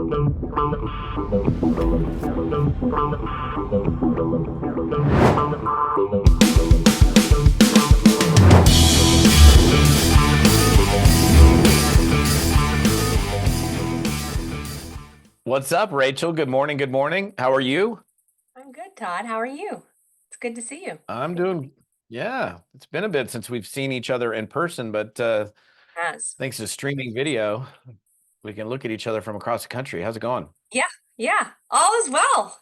What's up, Rachel? Good morning. Good morning. How are you? I'm good, Todd. How are you? It's good to see you. I'm doing, yeah, it's been a bit since we've seen each other in person, but Yes. thanks to streaming video, we can look at each other from across the country. How's it going? Yeah, yeah. All is well.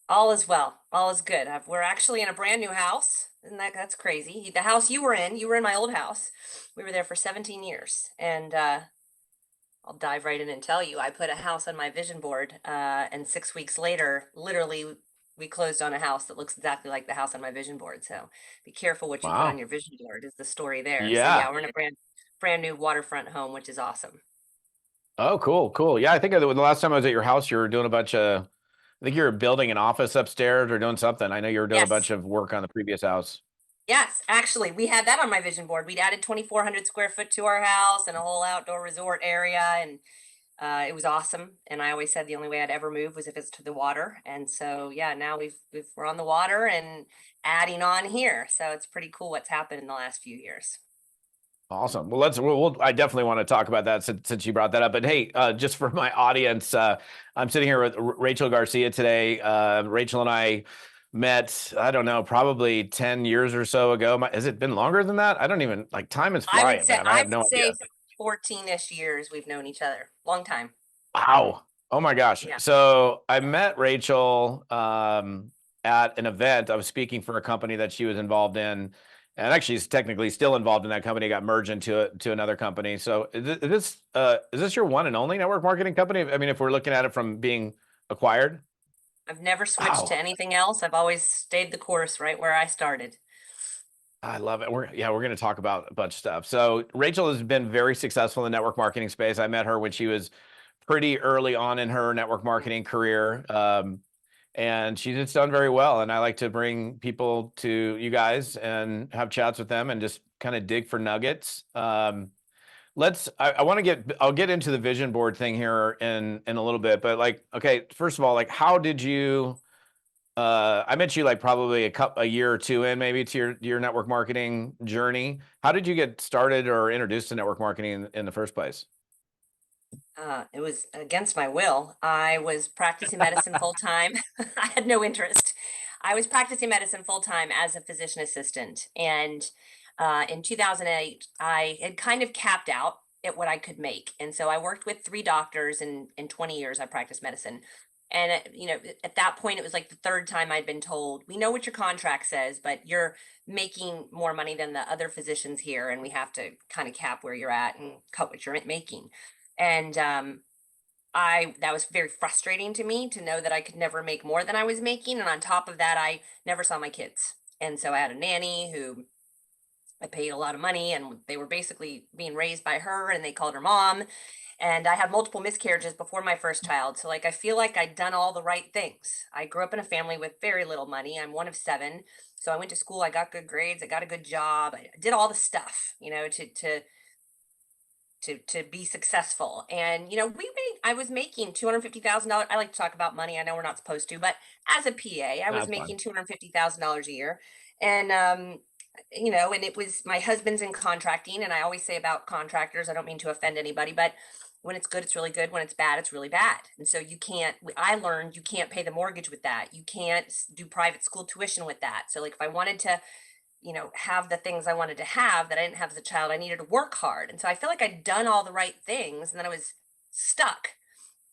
All is well. All is good. We're actually in a brand new house. Isn't that's crazy? The house you were in my old house. We were there for 17 years. And I'll dive right in and tell you, I put a house on my vision board, and 6 weeks later, literally we closed on a house that looks exactly like the house on my vision board. So be careful what you put on Wow. your vision board is the story there. So Yeah. yeah, we're in a brand new waterfront home, which is awesome. Oh, cool, cool. Yeah, I think the last time I was at your house, you were doing a bunch of, I think you were building an office upstairs or doing something. I know you were doing a bunch Yes. of work on the previous house. Yes, actually, we had that on my vision board. We'd added 2,400 square foot to our house and a whole outdoor resort area, and it was awesome. And I always said the only way I'd ever move was if it's to the water. And so, yeah, now we're on the water and adding on here. So it's pretty cool what's happened in the last few years. Awesome. Well, I definitely want to talk about that since you brought that up. But hey, just for my audience, I'm sitting here with Rachel Garcia today. Rachel and I met, I don't know, probably 10 years or so ago. Has it been longer than that? I don't even, like, time is flying, man. I I have would no say idea. 14-ish years we've known each other. Long time. Wow. Oh my gosh. Yeah. So I met Rachel at an event. I was speaking for a company that she was involved in, and actually is technically still involved in that company. Got merged to another company. So is this your one and only network marketing company? I mean, if we're looking at it from being acquired. I've never switched to Wow. anything else. I've always stayed the course right where I started. I love it. We're going to talk about a bunch of stuff. So Rachel has been very successful in the network marketing space. I met her when she was pretty early on in her network marketing career. And she's just done very well. And I like to bring people to you guys and have chats with them and just kind of dig for nuggets. I'll get into the vision board thing here in a little bit, but like, okay, first of all, like, how did you, I met you like probably a year or two in maybe to your network marketing journey. How did you get started or introduced to network marketing in the first place? It was against my will. I was practicing medicine full time. I had no interest. I was practicing medicine full time as a physician assistant. And in 2008, I had kind of capped out at what I could make. And so I worked with three doctors, and in 20 years, I practiced medicine. And, at that point, it was like the third time I'd been told, we know what your contract says, but you're making more money than the other physicians here. And we have to kind of cap where you're at and cut what you're making. And I that was very frustrating to me to know that I could never make more than I was making. And on top of that, I never saw my kids. And so I had a nanny who I paid a lot of money, and they were basically being raised by her, and they called her mom. And I had multiple miscarriages before my first child. So like I feel like I'd done all the right things. I grew up in a family with very little money. I'm one of seven. So I went to school, I got good grades, I got a good job, I did all the stuff, to be successful. And I was making $250,000. I like to talk about money. I know we're not supposed to, but as a PA, I was That's fine. making $250,000 a year. And and it was my husband's in contracting. And I always say about contractors, I don't mean to offend anybody, but when it's good, it's really good. When it's bad, it's really bad. And so I learned you can't pay the mortgage with that. You can't do private school tuition with that. So like if I wanted to have the things I wanted to have that I didn't have as a child, I needed to work hard. And so I feel like I'd done all the right things, and then I was stuck.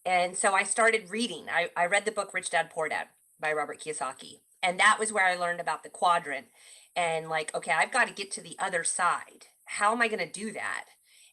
And so I started reading. I read the book Rich Dad Poor Dad by Robert Kiyosaki. And that was where I learned about the quadrant and like, okay, I've got to get to the other side. How am I going to do that?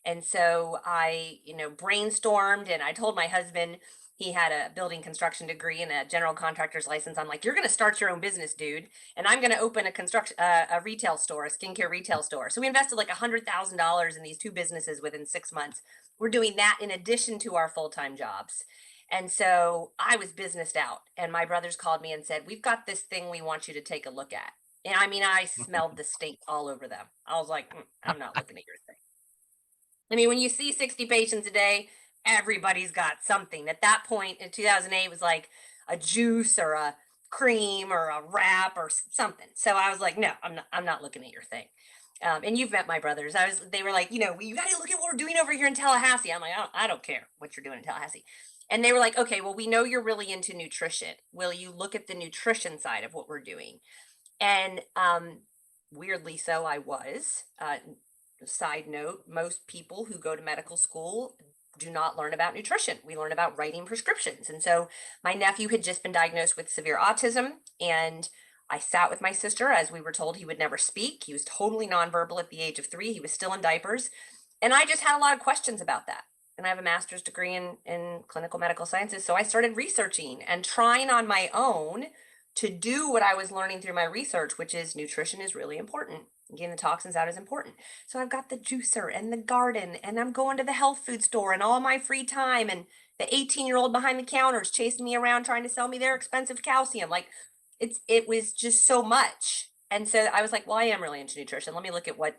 And so I, brainstormed, and I told my husband, he had a building construction degree and a general contractor's license. I'm like, you're going to start your own business, dude. And I'm going to open a retail store, a skincare retail store. So we invested like $100,000 in these two businesses within 6 months. We're doing that in addition to our full-time jobs. And so I was businessed out, and my brothers called me and said, we've got this thing we want you to take a look at. And I mean, I smelled the state all over them. I was like, I'm not looking at your thing. I mean, when you see 60 patients a day, everybody's got something. At that point in 2008, it was like a juice or a cream or a wrap or something. So I was like, no, I'm not looking at your thing. And you've met my brothers. They were like, you know, you got to look at what we're doing over here in Tallahassee. I'm like, I don't care what you're doing in Tallahassee. And they were like, okay, well, we know you're really into nutrition. Will you look at the nutrition side of what we're doing? And weirdly so, I was. Side note, most people who go to medical school do not learn about nutrition. We learn about writing prescriptions. And so my nephew had just been diagnosed with severe autism, and I sat with my sister as we were told he would never speak. He was totally nonverbal at the age of 3. He was still in diapers. And I just had a lot of questions about that. And I have a master's degree in clinical medical sciences. So I started researching and trying on my own to do what I was learning through my research, which is nutrition is really important. Getting the toxins out is important. So I've got the juicer and the garden, and I'm going to the health food store and all my free time. And the 18-year-old behind the counter is chasing me around trying to sell me their expensive calcium. Like it was just so much. And so I was like, well, I am really into nutrition. Let me look at what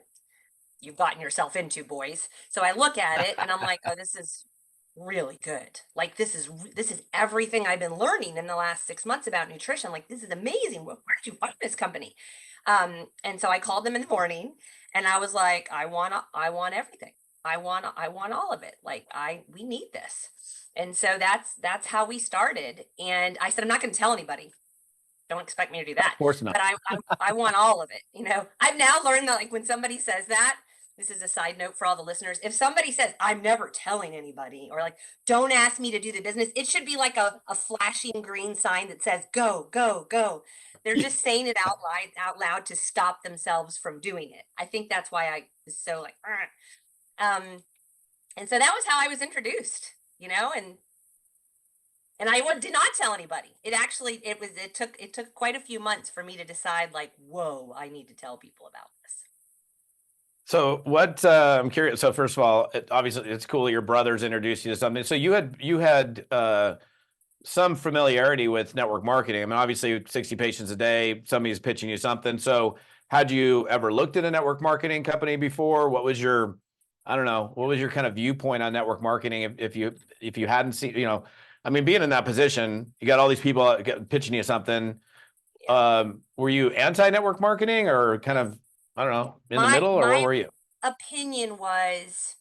you've gotten yourself into, boys. So I look at it and I'm like, oh, this is really good. Like this is everything I've been learning in the last 6 months about nutrition. Like this is amazing. Where did you find this company? And so I called them in the morning and I was like, I want everything. I want all of it. Like we need this. And so that's how we started. And I said, I'm not going to tell anybody. Don't expect me to do that. Of course not. But I want all of it. You know, I've now learned that like when somebody says that, this is a side note for all the listeners. If somebody says, I'm never telling anybody, or like, don't ask me to do the business, it should be like a flashing green sign that says, go, go, go. They're just saying it out loud to stop themselves from doing it. I think that's why I was so like, and so that was how I was introduced, you know, and I did not tell anybody. It took quite a few months for me to decide like, whoa, I need to tell people about this. So what, I'm curious. So first of all, obviously it's cool that your brothers introduced you to something. So you had some familiarity with network marketing. I mean, obviously 60 patients a day, somebody's pitching you something. So had you ever looked at a network marketing company before? What was your, I don't know, what was your kind of viewpoint on network marketing? If you hadn't seen, you know, I mean, being in that position, you got all these people pitching you something. Yeah. Were you anti-network marketing or kind of, I don't know, in the middle, or what My were you? opinion was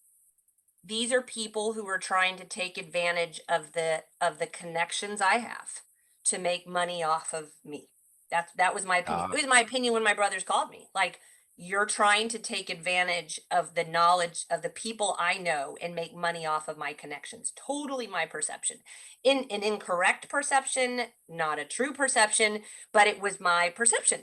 these are people who are trying to take advantage of the connections I have to make money off of me. That was my opinion. It was my opinion when my brothers called me. Like, you're trying to take advantage of the knowledge of the people I know and make money off of my connections. Totally my perception. In an incorrect perception, not a true perception, but it was my perception.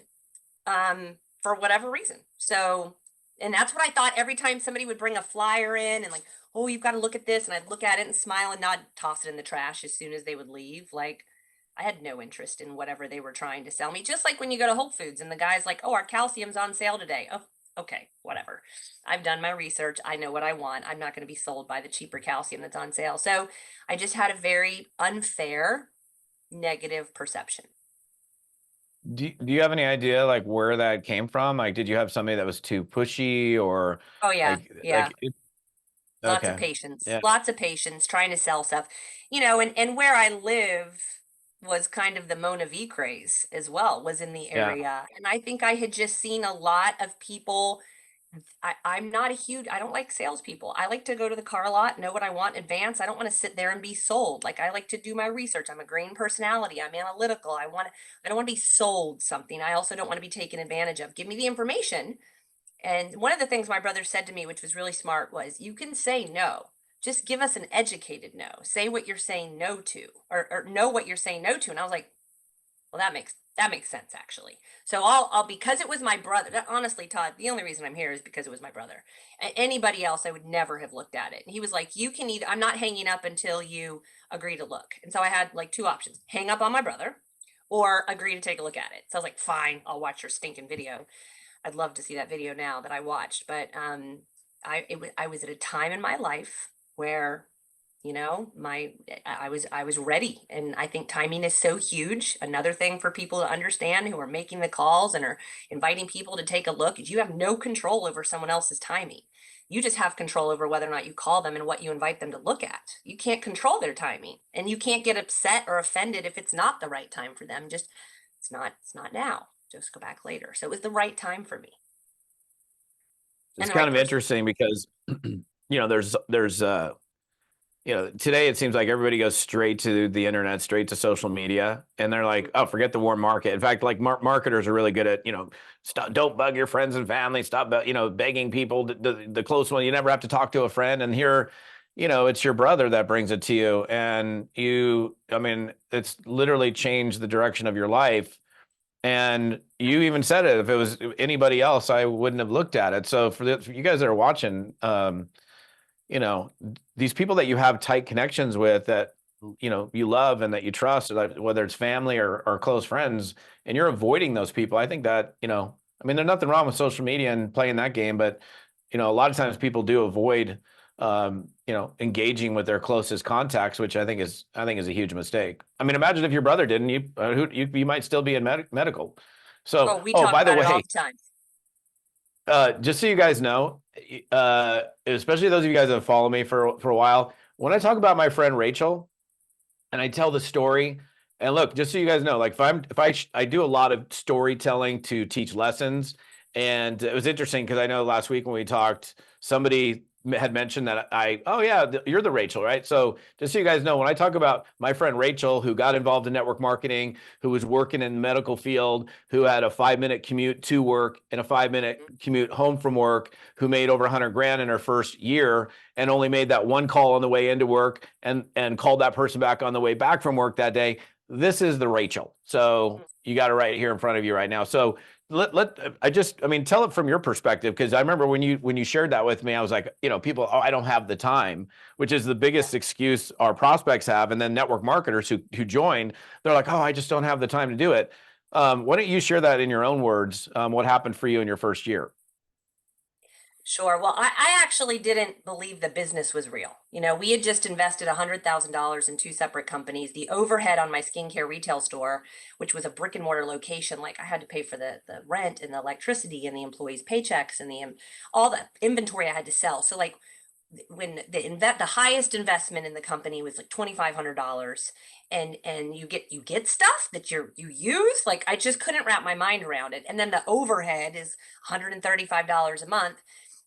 For whatever reason. So, and that's what I thought every time somebody would bring a flyer in and like, oh, you've got to look at this. And I'd look at it and smile and not toss it in the trash as soon as they would leave. Like, I had no interest in whatever they were trying to sell me. Just like when you go to Whole Foods and the guy's like, oh, our calcium's on sale today. Oh, okay, whatever. I've done my research. I know what I want. I'm not going to be sold by the cheaper calcium that's on sale. So I just had a very unfair, negative perception. Do you have any idea like where that came from? Like, did you have somebody that was too pushy or Oh, yeah. Yeah. Lots of okay. patience, Yeah. lots of patience trying to sell stuff, you know, and where I live was kind of the Mona V craze as well, was in the Yeah. area. And I think I had just seen a lot of people. I'm not a huge, I don't like salespeople. I like to go to the car lot, know what I want in advance. I don't want to sit there and be sold. Like, I like to do my research. I'm a green personality. I'm analytical. I don't want to be sold something. I also don't want to be taken advantage of. Give me the information. And one of the things my brother said to me, which was really smart, was you can say no. Just give us an educated no. Say what you're saying no to, or know what you're saying no to. And I was like, well, that makes sense actually. So I'll because it was my brother. Honestly, Todd, the only reason I'm here is because it was my brother. Anybody else, I would never have looked at it. And he was like, you can either, I'm not hanging up until you agree to look. And so I had like two options: hang up on my brother, or agree to take a look at it. So I was like, fine, I'll watch your stinking video. I'd love to see that video now that I watched, but I was at a time in my life where I was ready. And I think timing is so huge. Another thing for people to understand who are making the calls and are inviting people to take a look is you have no control over someone else's timing. You just have control over whether or not you call them and what you invite them to look at. You can't control their timing, and you can't get upset or offended if it's not the right time for them. Just it's not now. Just go back later. So it was the right time for me and It's the kind right of person. interesting because, today it seems like everybody goes straight to the internet, straight to social media, and they're like, oh, forget the warm market. In fact, like marketers are really good at, stop, don't bug your friends and family, stop, begging people, the close one. You never have to talk to a friend. And here, it's your brother that brings it to you. And it's literally changed the direction of your life. And you even said it, if it was anybody else, I wouldn't have looked at it. So for you guys that are watching, you know, these people that you have tight connections with that, you love and that you trust, like, whether it's family or close friends, and you're avoiding those people, I think that, there's nothing wrong with social media and playing that game, but, a lot of times people do avoid, engaging with their closest contacts, which I think is a huge mistake. I mean, imagine if your brother didn't, you might still be in medical. So, Oh, we oh, talk by the about it all way, the time. just so you guys know, especially those of you guys that follow me for a while, when I talk about my friend Rachel and I tell the story, and look, just so you guys know, like I do a lot of storytelling to teach lessons, and it was interesting because I know last week when we talked, somebody had mentioned that oh yeah, you're the Rachel, right? So just so you guys know, when I talk about my friend Rachel, who got involved in network marketing, who was working in the medical field, who had a 5-minute commute to work and a 5-minute commute home from work, who made over 100 grand in her first year and only made that one call on the way into work and called that person back on the way back from work that day. This is the Rachel. So you got it right here in front of you right now. So tell it from your perspective, because I remember when you shared that with me, I was like, people, oh, I don't have the time, which is the biggest excuse our prospects have. And then network marketers who join, they're like, oh, I just don't have the time to do it. Why don't you share that in your own words? What happened for you in your first year? Sure. Well, I actually didn't believe the business was real. We had just invested $100,000 in two separate companies. The overhead on my skincare retail store, which was a brick and mortar location, like I had to pay for the rent and the electricity and the employees' paychecks and all the inventory I had to sell. So like when the highest investment in the company was like $2,500, and you get stuff that you use. Like I just couldn't wrap my mind around it. And then the overhead is $135 a month.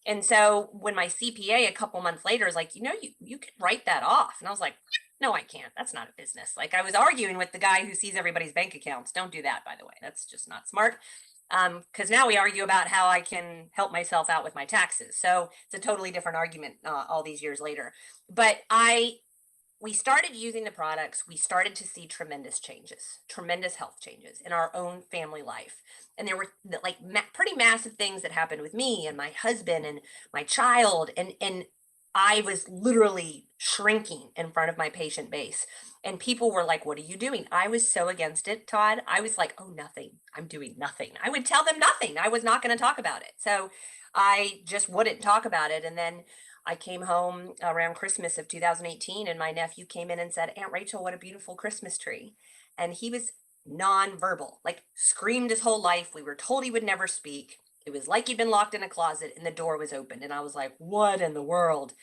And so when my CPA a couple months later is like, you can write that off. And I was like, no, I can't. That's not a business. Like I was arguing with the guy who sees everybody's bank accounts. Don't do that, by the way. That's just not smart. Because now we argue about how I can help myself out with my taxes. So it's a totally different argument all these years later. But we started using the products. We started to see tremendous changes, tremendous health changes in our own family life. And there were like pretty massive things that happened with me and my husband and my child. And I was literally shrinking in front of my patient base. And people were like, what are you doing? I was so against it, Todd. I was like, oh, nothing. I'm doing nothing. I would tell them nothing. I was not going to talk about it. So I just wouldn't talk about it. And then I came home around Christmas of 2018, and my nephew came in and said, Aunt Rachel, what a beautiful Christmas tree. And he was nonverbal, like screamed his whole life. We were told he would never speak. It was like he'd been locked in a closet and the door was opened. And I was like, what in the world?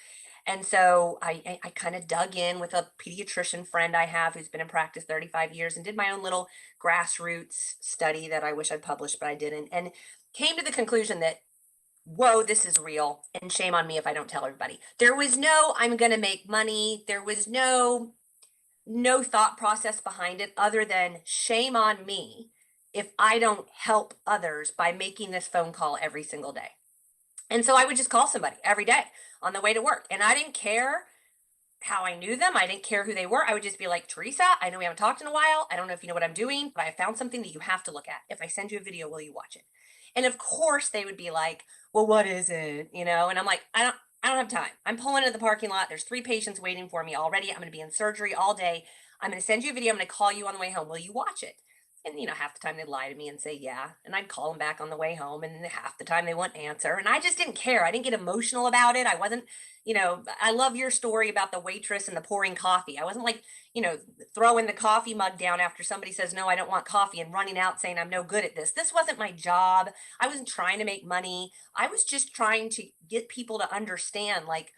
And so I kind of dug in with a pediatrician friend I have who's been in practice 35 years and did my own little grassroots study that I wish I'd published, but I didn't. And came to the conclusion that, whoa, this is real. And shame on me if I don't tell everybody. There was no, I'm going to make money. There was no thought process behind it other than shame on me if I don't help others by making this phone call every single day. And so I would just call somebody every day on the way to work. And I didn't care how I knew them. I didn't care who they were. I would just be like, Teresa, I know we haven't talked in a while. I don't know if you know what I'm doing, but I found something that you have to look at. If I send you a video, will you watch it? And of course they would be like, well, what is it? And I'm like, I don't have time. I'm pulling into the parking lot. There's 3 patients waiting for me already. I'm going to be in surgery all day. I'm going to send you a video. I'm going to call you on the way home. Will you watch it? And, half the time they'd lie to me and say, yeah. And I'd call them back on the way home. And half the time they wouldn't answer. And I just didn't care. I didn't get emotional about it. I wasn't, I love your story about the waitress and the pouring coffee. I wasn't like, throwing the coffee mug down after somebody says, no, I don't want coffee, and running out saying, I'm no good at this. This wasn't my job. I wasn't trying to make money. I was just trying to get people to understand, like,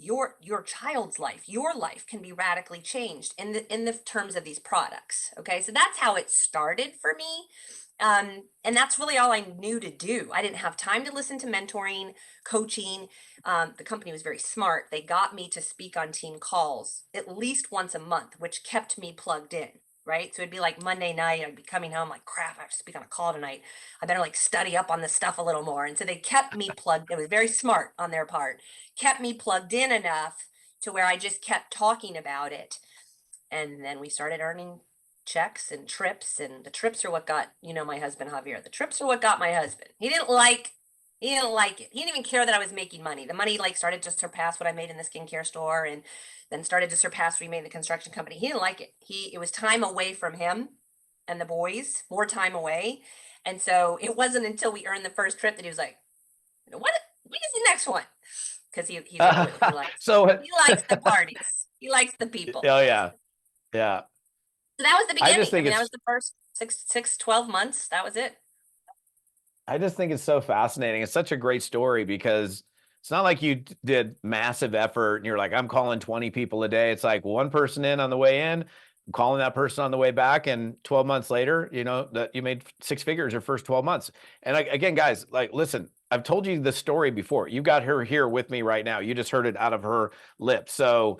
your child's life, your life can be radically changed in the terms of these products. Okay, so that's how it started for me. And that's really all I knew to do. I didn't have time to listen to mentoring, coaching. The company was very smart. They got me to speak on team calls at least once a month, which kept me plugged in. Right. So it'd be like Monday night, I'd be coming home like, crap, I have to speak on a call tonight. I better like study up on this stuff a little more. And so they kept me plugged. It was very smart on their part, kept me plugged in enough to where I just kept talking about it. And then we started earning checks and trips, and the trips are what got, my husband Javier. The trips are what got my husband. He didn't like it. He didn't even care that I was making money. The money like started to surpass what I made in the skincare store, and then started to surpass what he made in the construction company. He didn't like it. It was time away from him and the boys, more time away. And so it wasn't until we earned the first trip that he was like, when is the next one? Because he's a boy. So, He likes the parties. He likes the people. oh yeah, yeah. So that was the I just beginning. I think mean, that it's was the first 12 months. That was it. I just think it's so fascinating. It's such a great story because it's not like you did massive effort and you're like, I'm calling 20 people a day. It's like one person in on the way in, I'm calling that person on the way back. And 12 months later, that you made six figures your first 12 months. And again, guys, like, listen, I've told you the story before. You got her here with me right now. You just heard it out of her lips. So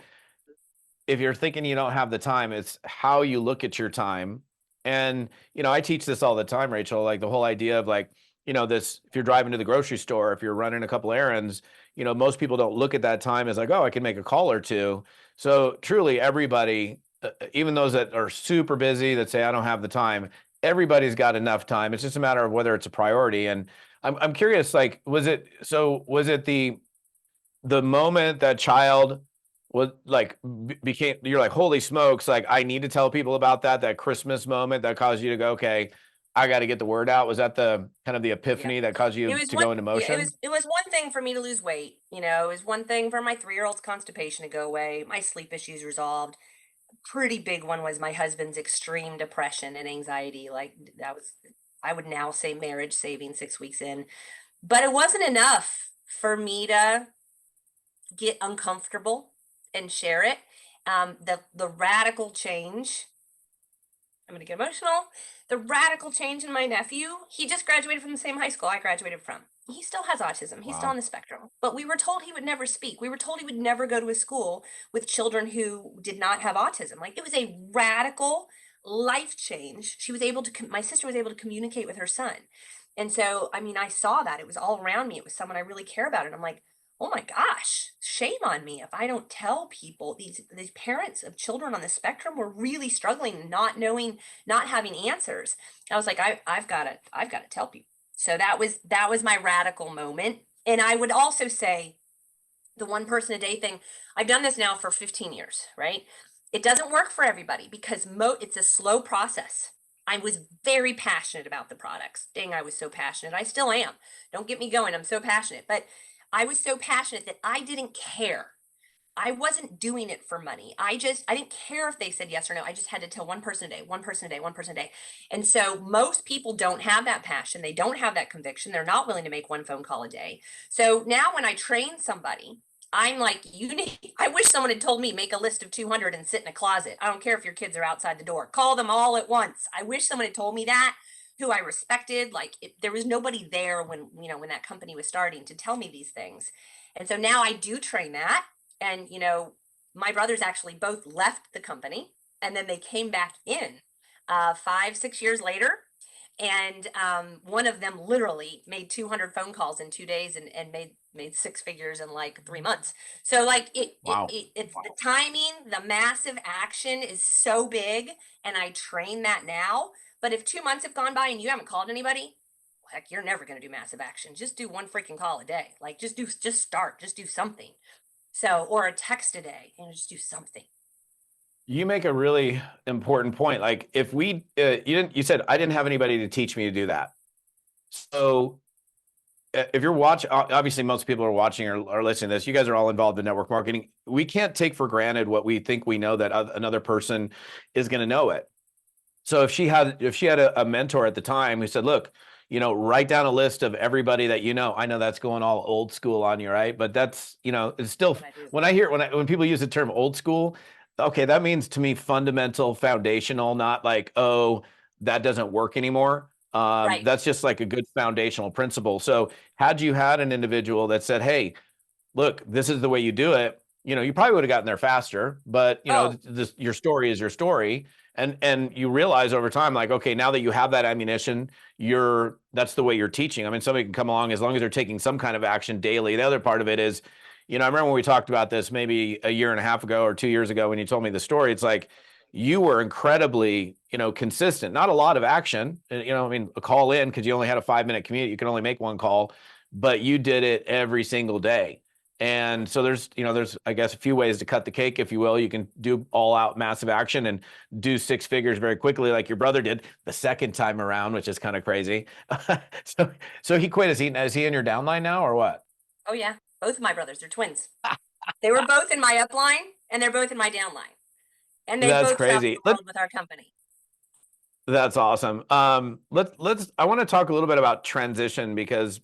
if you're thinking you don't have the time, it's how you look at your time. And, I teach this all the time, Rachel, like the whole idea of like, this, if you're driving to the grocery store, if you're running a couple errands, most people don't look at that time as like, oh, I can make a call or two. So truly everybody, even those that are super busy that say, I don't have the time, everybody's got enough time. It's just a matter of whether it's a priority. And I'm curious, like, was it the moment that child was like became, you're like, holy smokes, like I need to tell people about that Christmas moment that caused you to go, okay, I got to get the word out? Was that the kind of the Yeah. epiphany that caused It you was to one go into yeah, motion? it was one thing for me to lose weight. It was one thing for my 3-year-old's constipation to go away, my sleep issues resolved. Pretty big one was my husband's extreme depression and anxiety. Like that was, I would now say, marriage saving 6 weeks in. But it wasn't enough for me to get uncomfortable and share it. The radical change, I'm going to get emotional. The radical change in my nephew, he just graduated from the same high school I graduated from. He still has autism. He's still Wow. on the spectrum. But we were told he would never speak. We were told he would never go to a school with children who did not have autism. Like it was a radical life change. My sister was able to communicate with her son. And so, I mean, I saw that. It was all around me. It was someone I really care about. And I'm like, oh my gosh, shame on me if I don't tell people. These parents of children on the spectrum were really struggling, not knowing, not having answers. I was like, I've got to tell people. So that was my radical moment. And I would also say the one person a day thing, I've done this now for 15 years, right? It doesn't work for everybody because it's a slow process. I was very passionate about the products. Dang, I was so passionate. I still am. Don't get me going. I'm so passionate. But I was so passionate that I didn't care. I wasn't doing it for money. I didn't care if they said yes or no. I just had to tell one person a day, one person a day, one person a day. And so most people don't have that passion. They don't have that conviction. They're not willing to make one phone call a day. So now when I train somebody, I'm like, I wish someone had told me, make a list of 200 and sit in a closet. I don't care if your kids are outside the door. Call them all at once. I wish someone had told me that, who I respected. Like there was nobody there when that company was starting to tell me these things. And so now I do train that. And my brothers actually both left the company, and then they came back in 5-6 years later. And one of them literally made 200 phone calls in 2 days and made six figures in like 3 months. So like Wow. it's the timing, the massive action is so big, and I train that now. But if 2 months have gone by and you haven't called anybody, heck, you're never going to do massive action. Just do one freaking call a day. Like just do something. So, or a text a day, just do something. You make a really important point. Like if you said, I didn't have anybody to teach me to do that. So if you're watching, obviously most people are watching or listening to this, you guys are all involved in network marketing. We can't take for granted what we think we know that another person is going to know it. So if she had a mentor at the time who said, look, write down a list of everybody that you know. I know that's going all old school on you, right? But that's, it's still, What I do. when people use the term old school, okay, that means to me fundamental, foundational, not like, oh, that doesn't work anymore. Right. That's just like a good foundational principle. So had you had an individual that said, hey, look, this is the way you do it, you probably would have gotten there faster, but Oh, your story is your story. And you realize over time, like, okay, now that you have that ammunition, that's the way you're teaching. I mean, somebody can come along as long as they're taking some kind of action daily. The other part of it is, I remember when we talked about this maybe a year and a half ago or 2 years ago when you told me the story, it's like you were incredibly, consistent, not a lot of action, I mean, a call in because you only had a 5-minute commute, you can only make one call, but you did it every single day. And so there's, I guess, a few ways to cut the cake, if you will. You can do all out massive action and do 6 figures very quickly, like your brother did the second time around, which is kind of crazy. so, so he quit. Is he in your downline now or what? oh yeah. Both of my brothers, they're twins. They were both in my upline and they're both in my downline. And they That's both traveled crazy. the world with our company. That's awesome. I want to talk a little bit about transition because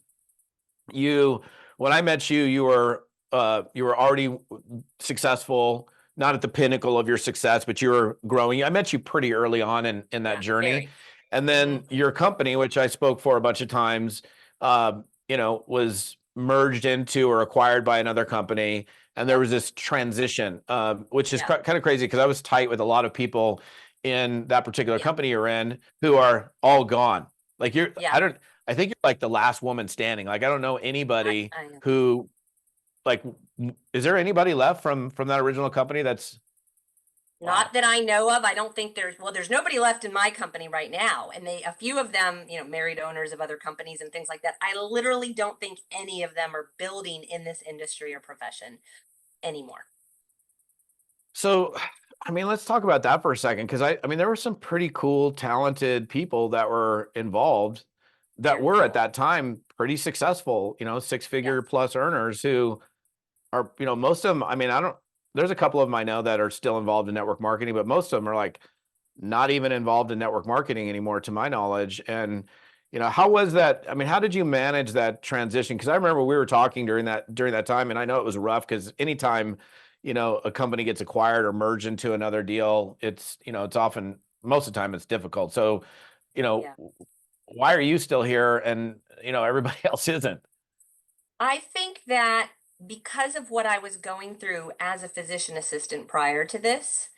you when I met you, you were already successful, not at the pinnacle of your success, but you were growing. I met you pretty early on in that Yeah, journey. very. And Hmm. then your company, which I spoke for a bunch of times, was merged into or acquired by another company. And there Yep. was this transition, which is Yeah. kind of crazy because I was tight with a lot of people in that particular Yeah. company you're in who are all gone. Like Yeah. I think you're like the last woman standing. Like I don't know anybody I know. who like is there anybody left from that original company that's Not wow. that I know of. I don't think there's nobody left in my company right now. And a few of them, married owners of other companies and things like that. I literally don't think any of them are building in this industry or profession anymore. So I mean, let's talk about that for a second because I mean there were some pretty cool, talented people that were involved that Very were at cool. that time pretty successful, Yes. six-figure plus earners who are, most of them, I mean, I don't there's a couple of them I know that are still involved in network marketing, but most of them are like not even involved in network marketing anymore, to my knowledge. And, how was that? I mean, how did you manage that transition? Because I remember we were talking during that time, and I know it was rough because anytime, a company gets acquired or merged into another deal, it's often most of the time it's difficult. So, you know, Yeah. why are you still here and everybody else isn't? I think that because of what I was going through as a physician assistant prior to this,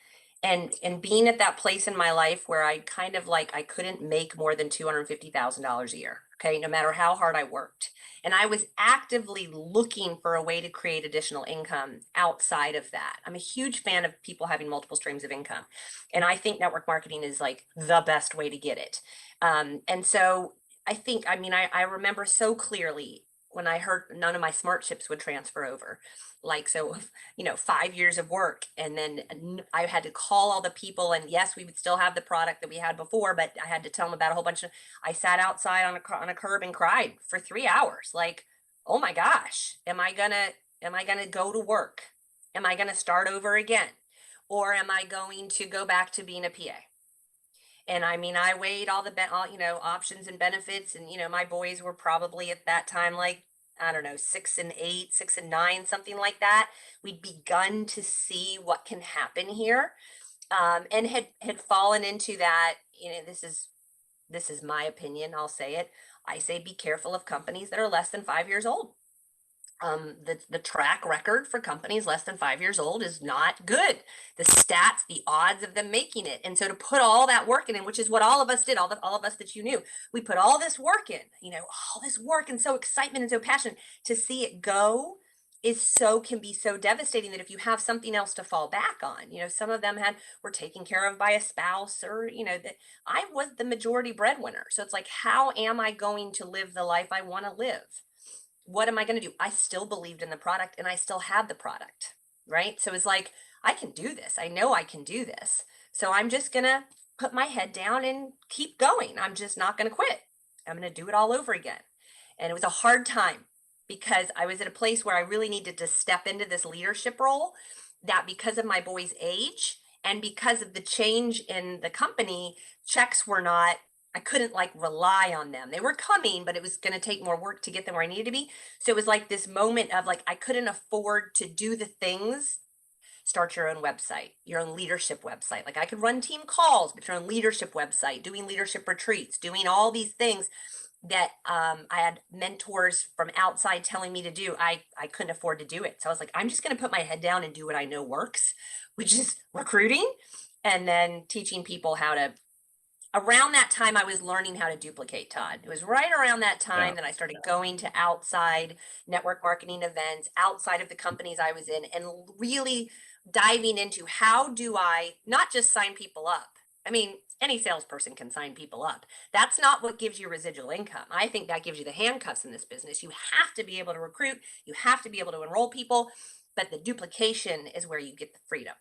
and being at that place in my life where I kind of like I couldn't make more than $250,000 a year, okay, no matter how hard I worked. And I was actively looking for a way to create additional income outside of that. I'm a huge fan of people having multiple streams of income. And I think network marketing is like the best way to get it. And so I mean, I remember so clearly when I heard none of my smart chips would transfer over. Like, so, 5 years of work. And then I had to call all the people. And yes, we would still have the product that we had before, but I had to tell them about a whole bunch of, I sat outside on a curb and cried for 3 hours. Like, oh my gosh, am I gonna go to work? Am I gonna start over again? Or am I going to go back to being a PA? And I mean, I weighed all the all, options and benefits, and my boys were probably at that time like I don't know, 6 and 8, 6 and 9, something like that. We'd begun to see what can happen here, and had fallen into that. This is my opinion. I'll say it. I say be careful of companies that are less than 5 years old. The track record for companies less than 5 years old is not good. The stats, the odds of them making it, and so to put all that work in, which is what all of us did, all of us that we put all this work in, all this work and so excitement and so passion to see it go can be so devastating that if you have something else to fall back on, some of them were taken care of by a spouse, or that I was the majority breadwinner. So it's like, how am I going to live the life I want to live? What am I going to do? I still believed in the product and I still had the product. Right. So it's like, I can do this. I know I can do this. So I'm just going to put my head down and keep going. I'm just not going to quit. I'm going to do it all over again. And it was a hard time because I was at a place where I really needed to step into this leadership role, that because of my boy's age and because of the change in the company, checks were not, I couldn't like rely on them. They were coming, but it was going to take more work to get them where I needed to be. So it was like this moment of like, I couldn't afford to do the things. Start your own website, your own leadership website. Like I could run team calls, but your own leadership website, doing leadership retreats, doing all these things that I had mentors from outside telling me to do. I couldn't afford to do it. So I was like, I'm just going to put my head down and do what I know works, which is recruiting, and then teaching people how to. Around that time, I was learning how to duplicate, Todd. It was right around that Yeah. time that I started going to outside network marketing events outside of the companies I was in, and really diving into how do I not just sign people up. I mean, any salesperson can sign people up. That's not what gives you residual income. I think that gives you the handcuffs in this business. You have to be able to recruit, you have to be able to enroll people, but the duplication is where you get the freedom.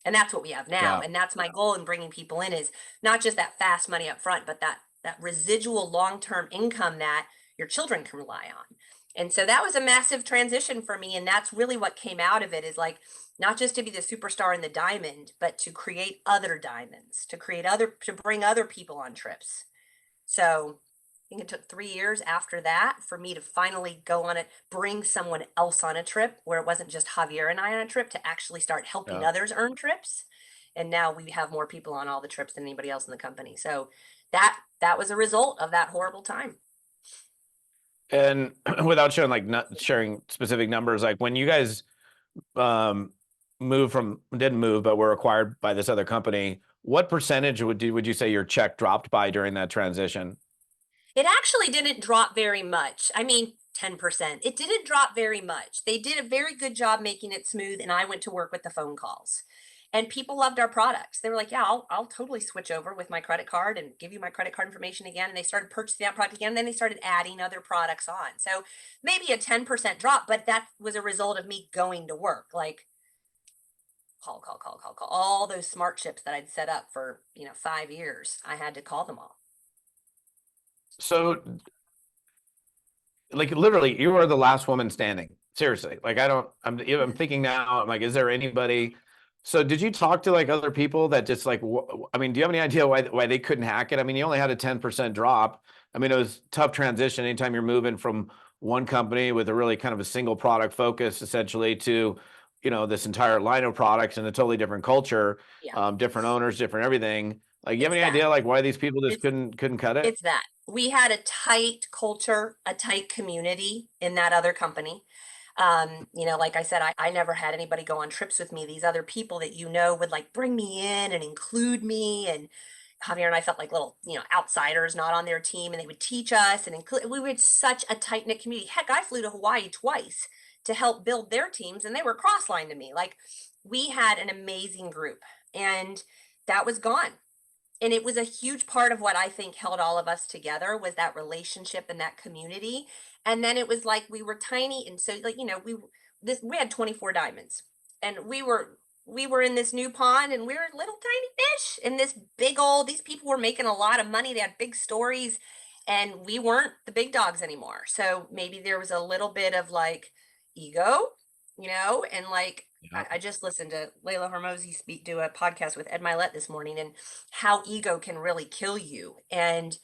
And that's what we have now. Yeah. And that's my goal in bringing people in, is not just that fast money up front, but that residual long-term income that your children can rely on. And so that was a massive transition for me. And that's really what came out of it, is like, not just to be the superstar in the diamond, but to create other diamonds, to bring other people on trips. So I think it took 3 years after that for me to finally go on it, bring someone else on a trip where it wasn't just Javier and I on a trip, to actually start helping Yeah. others earn trips. And now we have more people on all the trips than anybody else in the company. So that was a result of that horrible time. And without showing like not sharing specific numbers, like when you guys um didn't move but were acquired by this other company, what percentage would you say your check dropped by during that transition? It actually didn't drop very much. I mean, 10%. It didn't drop very much. They did a very good job making it smooth, and I went to work with the phone calls. And people loved our products. They were like, yeah, I'll totally switch over with my credit card and give you my credit card information again. And they started purchasing that product again. And then they started adding other products on. So maybe a 10% drop, but that was a result of me going to work. Like, call. All those smart chips that I'd set up for, 5 years, I had to call them all. So like literally you are the last woman standing. Seriously. Like I'm thinking now, I'm like, is there anybody? So did you talk to like other people that just like, I mean, do you have any idea why they couldn't hack it? I mean, you only had a 10% drop. I mean, it was tough transition anytime you're moving from one company with a really kind of a single product focus essentially to, this entire line of products and a totally different culture, Yeah, different owners, different everything. Like, you have it's any that. idea like why these people just It's couldn't cut it? It's that. We had a tight culture, a tight community in that other company. Like I said, I never had anybody go on trips with me. These other people that would like bring me in and include me. And Javier and I felt like little, outsiders not on their team, and they would teach us and include. We were such a tight knit community. Heck, I flew to Hawaii twice to help build their teams, and they were cross-lined to me. Like, we had an amazing group, and that was gone. And it was a huge part of what I think held all of us together, was that relationship and that community. And then it was like we were tiny, and so like we had 24 diamonds, and we were in this new pond, and we were little tiny fish in this big old. These people were making a lot of money. They had big stories, and we weren't the big dogs anymore. So maybe there was a little bit of like ego, and like Yeah. I just listened to Layla Hormozy do a podcast with Ed Milet this morning, and how ego can really kill you. And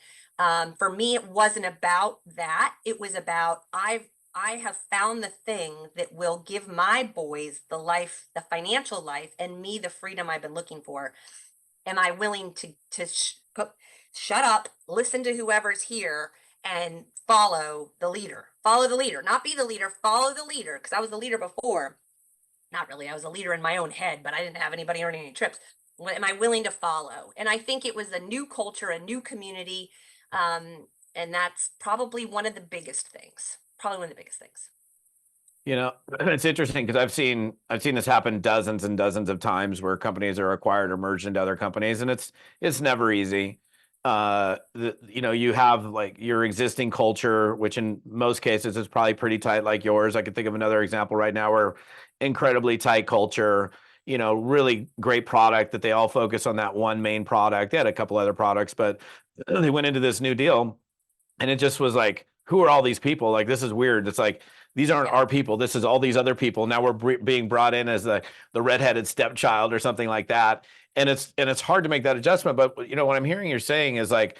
for me, it wasn't about that. It was about, I have found the thing that will give my boys the life, the financial life, and me the freedom I've been looking for. Am I willing to shut up, listen to whoever's here, and follow the leader? Follow the leader, not be the leader. Follow the leader, because I was the leader before. Not really. I was a leader in my own head, but I didn't have anybody earning any trips. What am I willing to follow? And I think it was a new culture, a new community. And that's probably one of the biggest things. Probably one of the biggest things. It's interesting because I've seen this happen dozens and dozens of times where companies are acquired or merged into other companies, and it's never easy. You have like your existing culture, which in most cases is probably pretty tight, like yours. I could think of another example right now where incredibly tight culture. really great product that they all focus on that one main product. They had a couple other products, but they went into this new deal and it just was like, who are all these people? Like, this is weird. It's like, these aren't Yeah. our people. This is all these other people. Now we're being brought in as the redheaded stepchild or something like that. And it's hard to make that adjustment. But what I'm hearing you're saying is like,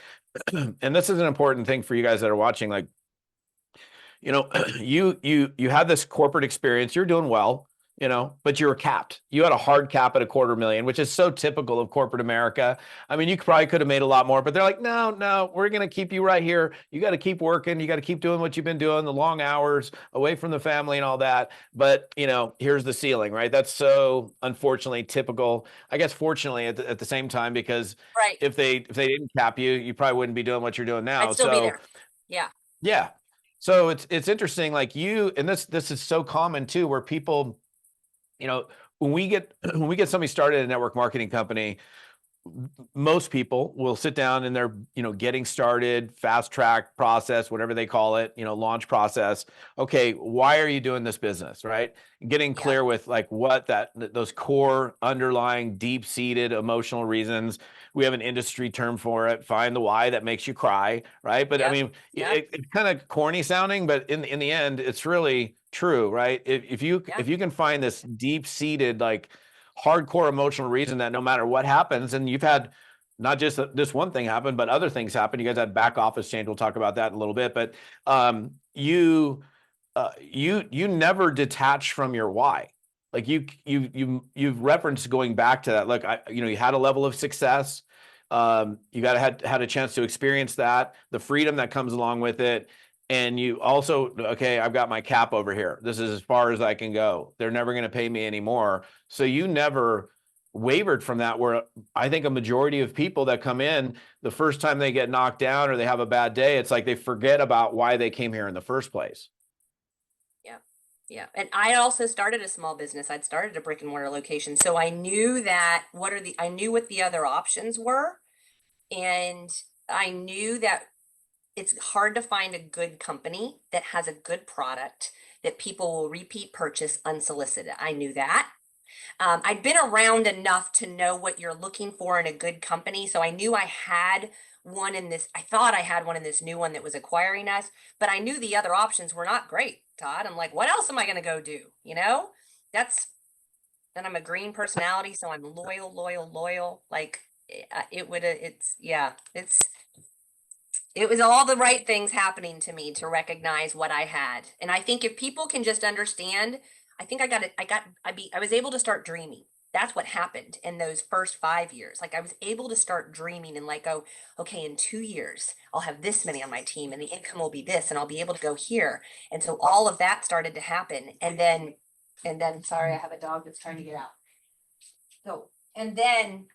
and this is an important thing for you guys that are watching, like, you had this corporate experience, you're doing well, but you were capped. You had a hard cap at $250,000, which is so typical of corporate America. I mean, you probably could have made a lot more, but they're like, no, we're going to keep you right here. You got to keep working. You got to keep doing what you've been doing, the long hours away from the family and all that. But, here's the ceiling, right? That's so unfortunately typical, I guess, fortunately at the same time, because Right. if they didn't cap you, you probably wouldn't be doing what you're doing now. I'd still be So there. Yeah. yeah. So it's interesting, like and this is so common too, where people, when we get somebody started at a network marketing company, most people will sit down in their, getting started, fast track process, whatever they call it, launch process. Okay, why are you doing this business, right? Getting Yeah. clear with like what those core underlying deep seated emotional reasons. We have an industry term for it. Find the why that makes you cry, right? But I Yep. mean, Yep. it's kind of corny sounding, but in the end, it's really true, right? If you Yeah. can find this deep seated like hardcore emotional reason that no matter what happens, and you've had not just this one thing happen, but other things happen. You guys had back office change. We'll talk about that in a little bit, but you never detach from your why. Like you've referenced going back to that. Look, you had a level of success. You had a chance to experience that, the freedom that comes along with it. And you also, okay, I've got my cap over here. This is as far as I can go. They're never going to pay me anymore. So you never wavered from that, where I think a majority of people that come in, the first time they get knocked down or they have a bad day, it's like they forget about why they came here in the first place. Yeah. Yeah. And I also started a small business. I'd started a brick and mortar location. So I knew that I knew what the other options were. And I knew that it's hard to find a good company that has a good product that people will repeat purchase unsolicited. I knew that. I'd been around enough to know what you're looking for in a good company. So I knew I had one in this, I thought I had one in this new one that was acquiring us, but I knew the other options were not great, Todd. I'm like, what else am I going to go do? That's, and I'm a green personality. So I'm loyal. Like it was all the right things happening to me to recognize what I had. And I think if people can just understand, I think I got it. I was able to start dreaming. That's what happened in those first 5 years. Like I was able to start dreaming and like, go, okay, in 2 years, I'll have this many on my team and the income will be this, and I'll be able to go here. And so all of that started to happen. And then, sorry, I have a dog that's trying to get out. So, and then,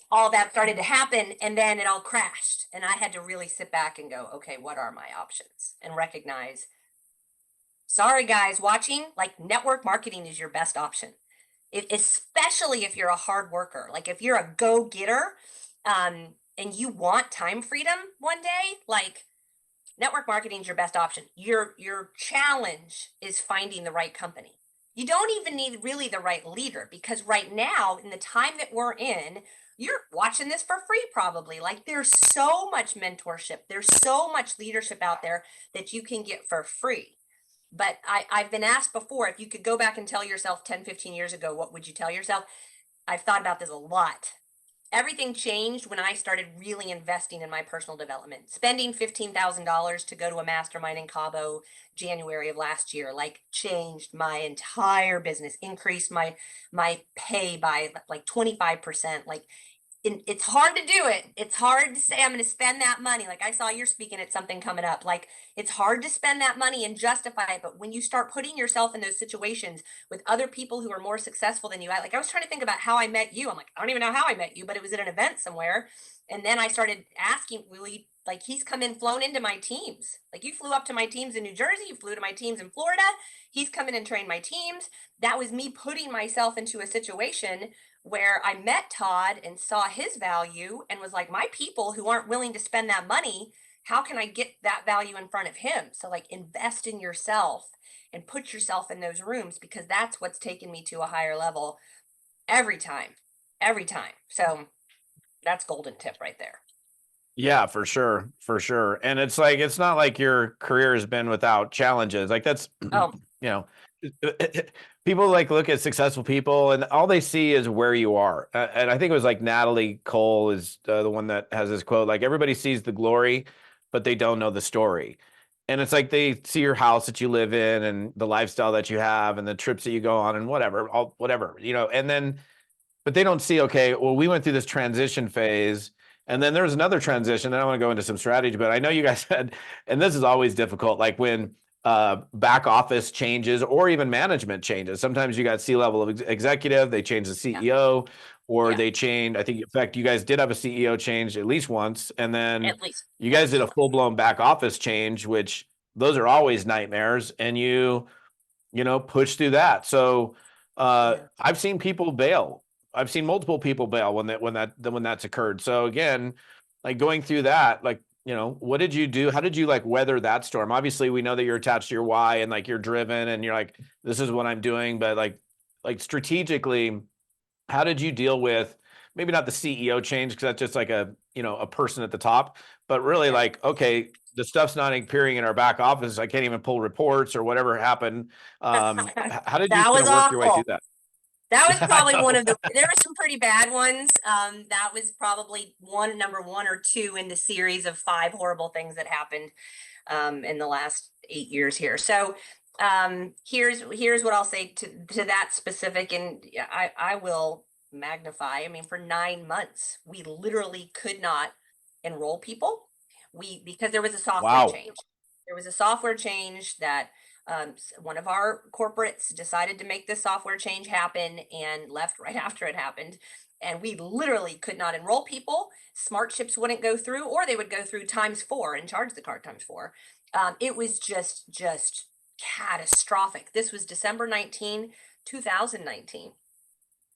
all that started to happen, and then it all crashed, and I had to really sit back and go, okay, what are my options, and recognize, sorry guys watching, like network marketing is your best option, especially if you're a hard worker, like if you're a go-getter, and you want time freedom one day, like network marketing is your best option. Your challenge is finding the right company. You don't even need really the right leader, because right now in the time that we're in, you're watching this for free probably. Like there's so much mentorship, there's so much leadership out there that you can get for free. But I've been asked before, if you could go back and tell yourself 10, 15 years ago, what would you tell yourself? I've thought about this a lot. Everything changed when I started really investing in my personal development. Spending $15,000 to go to a mastermind in Cabo January of last year, like changed my entire business, increased my pay by like 25%. Like it's hard to do it. It's hard to say I'm going to spend that money. Like I saw you're speaking at something coming up. Like it's hard to spend that money and justify it. But when you start putting yourself in those situations with other people who are more successful than you, like I was trying to think about how I met you. I'm like, I don't even know how I met you, but it was at an event somewhere. And then I started asking, Willie, like he's flown into my teams. Like you flew up to my teams in New Jersey, you flew to my teams in Florida. He's come in and trained my teams. That was me putting myself into a situation where I met Todd and saw his value and was like, my people who aren't willing to spend that money how can I get that value in front of him? So like invest in yourself and put yourself in those rooms, because that's what's taken me to a higher level every time, every time. So that's golden tip right there. Yeah, for sure. For sure. And it's like, it's not like your career has been without challenges. Like that's, Oh, you know, people like look at successful people and all they see is where you are. And I think it was like Natalie Cole is the one that has this quote, like everybody sees the glory, but they don't know the story. And it's like they see your house that you live in and the lifestyle that you have and the trips that you go on and whatever, all whatever, and then but they don't see, okay, well, we went through this transition phase. And then there's another transition. And I want to go into some strategy, but I know you guys had, and this is always difficult, like when back office changes or even management changes. Sometimes you got C-level executive, they change the yeah, CEO, or yeah, they change. I think, in fact, you guys did have a CEO change at least once. And then at least, you at guys least did a one. full-blown back office change, which those are always nightmares. And push through that. So Yeah. I've seen people bail. I've seen multiple people bail when that's occurred. So again, like going through that, like, what did you do? How did you like weather that storm? Obviously, we know that you're attached to your why and like you're driven and you're like, this is what I'm doing, but like strategically, how did you deal with maybe not the CEO change because that's just like a person at the top, but really Yeah. like, okay, the stuff's not appearing in our back office. I can't even pull reports or whatever happened. How did you That kind was of work your way through awful. that? That was Yeah, I probably one know. of there were some pretty bad ones. That was probably number one or two in the series of five horrible things that happened in the last 8 years here. So here's what I'll say to that specific, and yeah, I will magnify. I mean, for 9 months, we literally could not enroll people. Because there was a software Wow. change. There was a software change that one of our corporates decided to make this software change happen and left right after it happened. And we literally could not enroll people. Smart chips wouldn't go through, or they would go through times four and charge the card times four. It was just catastrophic. This was December 2019.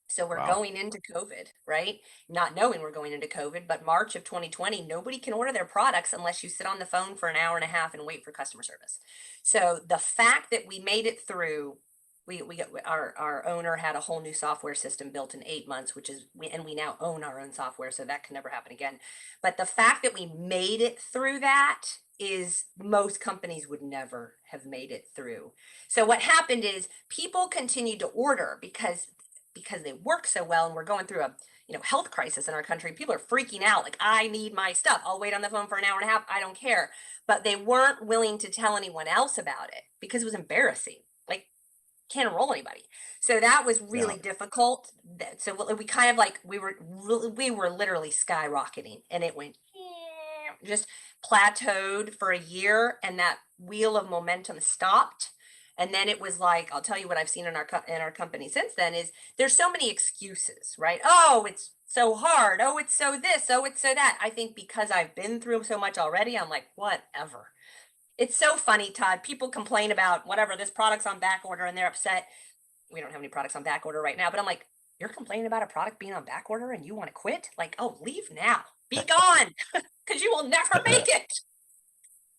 So we're Wow. going into COVID, right? Not knowing we're going into COVID, but March of 2020, nobody can order their products unless you sit on the phone for an hour and a half and wait for customer service. So the fact that we made it through, our owner had a whole new software system built in 8 months, and we now own our own software, so that can never happen again. But the fact that we made it through that is most companies would never have made it through. So what happened is people continued to order because they work so well, and we're going through a health crisis in our country. People are freaking out like, I need my stuff, I'll wait on the phone for an hour and a half, I don't care. But they weren't willing to tell anyone else about it because it was embarrassing. Like, can't enroll anybody. So that was Yeah. really difficult. So we kind of like we were literally skyrocketing, and it went just plateaued for a year, and that wheel of momentum stopped. And then it was like, I'll tell you what I've seen in our company since then is there's so many excuses, right? Oh, it's so hard. Oh, it's so this. Oh, it's so that. I think because I've been through so much already, I'm like, whatever. It's so funny, Todd. People complain about whatever, this product's on back order, and they're upset. We don't have any products on back order right now, but I'm like, you're complaining about a product being on back order and you want to quit? Like, oh, leave now. Be gone, because you will never make it.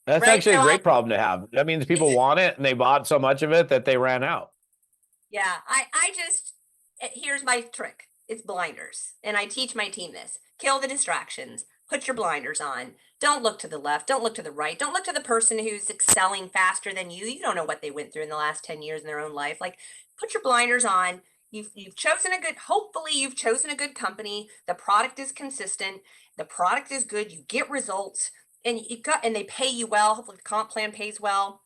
That's Right. actually So a great problem to have. That means people want it and they bought so much of it that they ran out. yeah, I just here's my trick. It's blinders. And I teach my team this. Kill the distractions. Put your blinders on. Don't look to the left. Don't look to the right. Don't look to the person who's excelling faster than you. You don't know what they went through in the last 10 years in their own life. Like, put your blinders on. You've chosen hopefully you've chosen a good company. The product is consistent. The product is good. You get results, and they pay you well. Hopefully the comp plan pays well.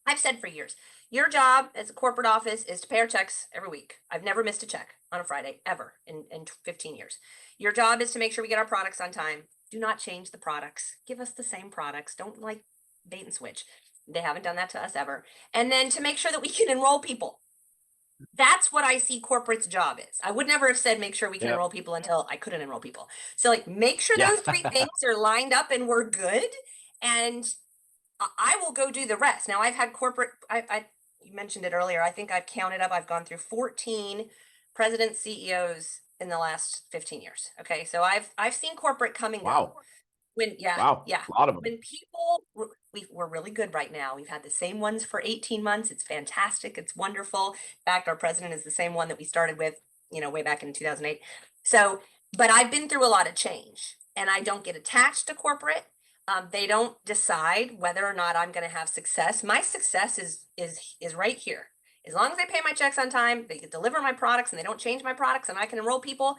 I've said for years, your job as a corporate office is to pay our checks every week. I've never missed a check on a Friday ever in 15 years. Your job is to make sure we get our products on time. Do not change the products. Give us the same products. Don't like bait and switch. They haven't done that to us ever. And then to make sure that we can enroll people. That's what I see corporate's job is. I would never have said make sure we can Yep. enroll people until I couldn't enroll people. So like make sure Yeah. those three things are lined up and we're good. And I will go do the rest. Now I've had corporate. You mentioned it earlier. I think I've counted up. I've gone through 14 presidents, CEOs in the last 15 years. Okay, so I've seen corporate come and go. Wow. Yeah, Wow, yeah. a lot of them. When people, we're really good right now. We've had the same ones for 18 months. It's fantastic. It's wonderful. In fact, our president is the same one that we started with, way back in 2008. So, but I've been through a lot of change and I don't get attached to corporate. They don't decide whether or not I'm going to have success. My success is right here. As long as they pay my checks on time, they can deliver my products and they don't change my products and I can enroll people,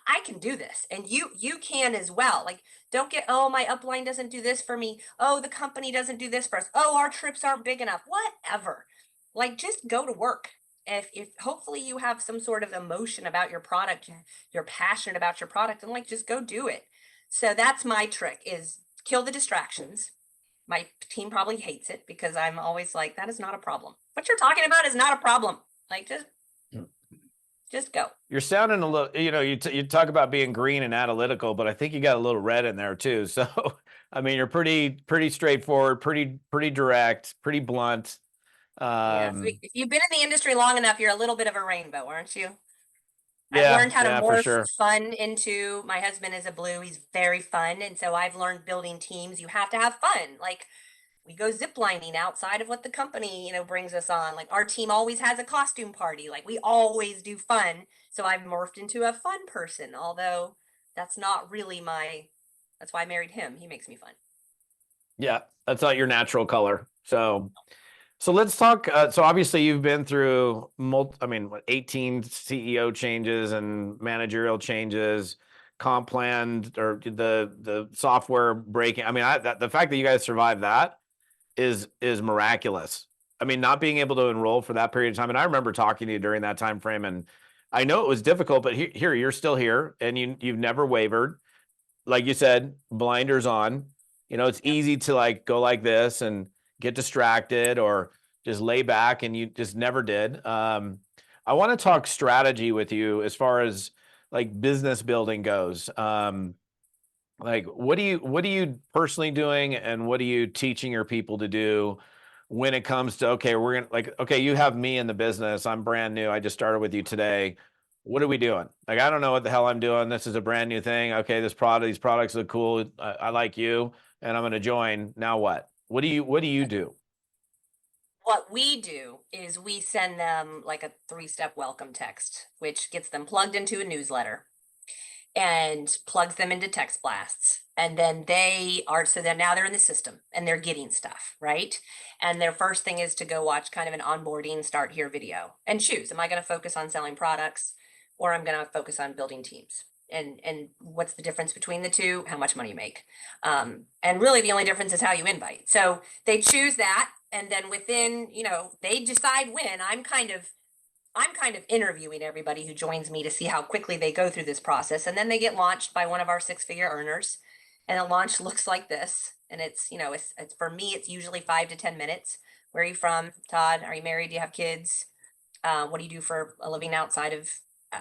I can do this. And you can as well. Like, don't get, oh, my upline doesn't do this for me. Oh, the company doesn't do this for us. Oh, our trips aren't big enough. Whatever. Like, just go to work. If hopefully you have some sort of emotion about your product, you're passionate about your product, and like just go do it. So that's my trick, is kill the distractions. My team probably hates it because I'm always like, that is not a problem. What you're talking about is not a problem. Like, just go. You're sounding a little, you talk about being green and analytical, but I think you got a little red in there too. So, I mean, you're pretty straightforward, pretty direct, pretty blunt. Yeah. If you've been in the industry long enough, you're a little bit of a rainbow, aren't you? I've Yeah, learned how to yeah, for morph sure. fun into, my husband is a blue, he's very fun. And so I've learned building teams, you have to have fun. Like, we go ziplining outside of what the company, brings us on. Like, our team always has a costume party. Like, we always do fun. So I've morphed into a fun person, although that's not really that's why I married him. He makes me fun. Yeah, that's not your natural color. So let's talk. So obviously you've been through 18 CEO changes and managerial changes, comp plan, or the software breaking. I mean, the fact that you guys survived that is miraculous. I mean, not being able to enroll for that period of time, and I remember talking to you during that time frame, and I know it was difficult, but here you're still here, and you've never wavered. Like you said, blinders on. It's Yep. easy to like go like this and get distracted or just lay back, and you just never did. I want to talk strategy with you as far as like business building goes. Like, what are you personally doing, and what are you teaching your people to do when it comes to, okay, we're gonna, like, okay, you have me in the business, I'm brand new, I just started with you today. What are we doing? Like, I don't know what the hell I'm doing. This is a brand new thing. Okay, these products look cool. I like you, and I'm going to join. Now what? What do you do? What we do is we send them like a 3-step welcome text, which gets them plugged into a newsletter and plugs them into text blasts. And then so then now they're in the system and they're getting stuff, right? And their first thing is to go watch kind of an onboarding start here video and choose, am I going to focus on selling products, or I'm going to focus on building teams? And what's the difference between the two? How much money you make. And really the only difference is how you invite. So they choose that. And then within, they decide when. I'm kind of interviewing everybody who joins me to see how quickly they go through this process. And then they get launched by one of our 6-figure earners. And the launch looks like this. And it's for me, it's usually 5 to 10 minutes. Where are you from, Todd? Are you married? Do you have kids? What do you do for a living outside of,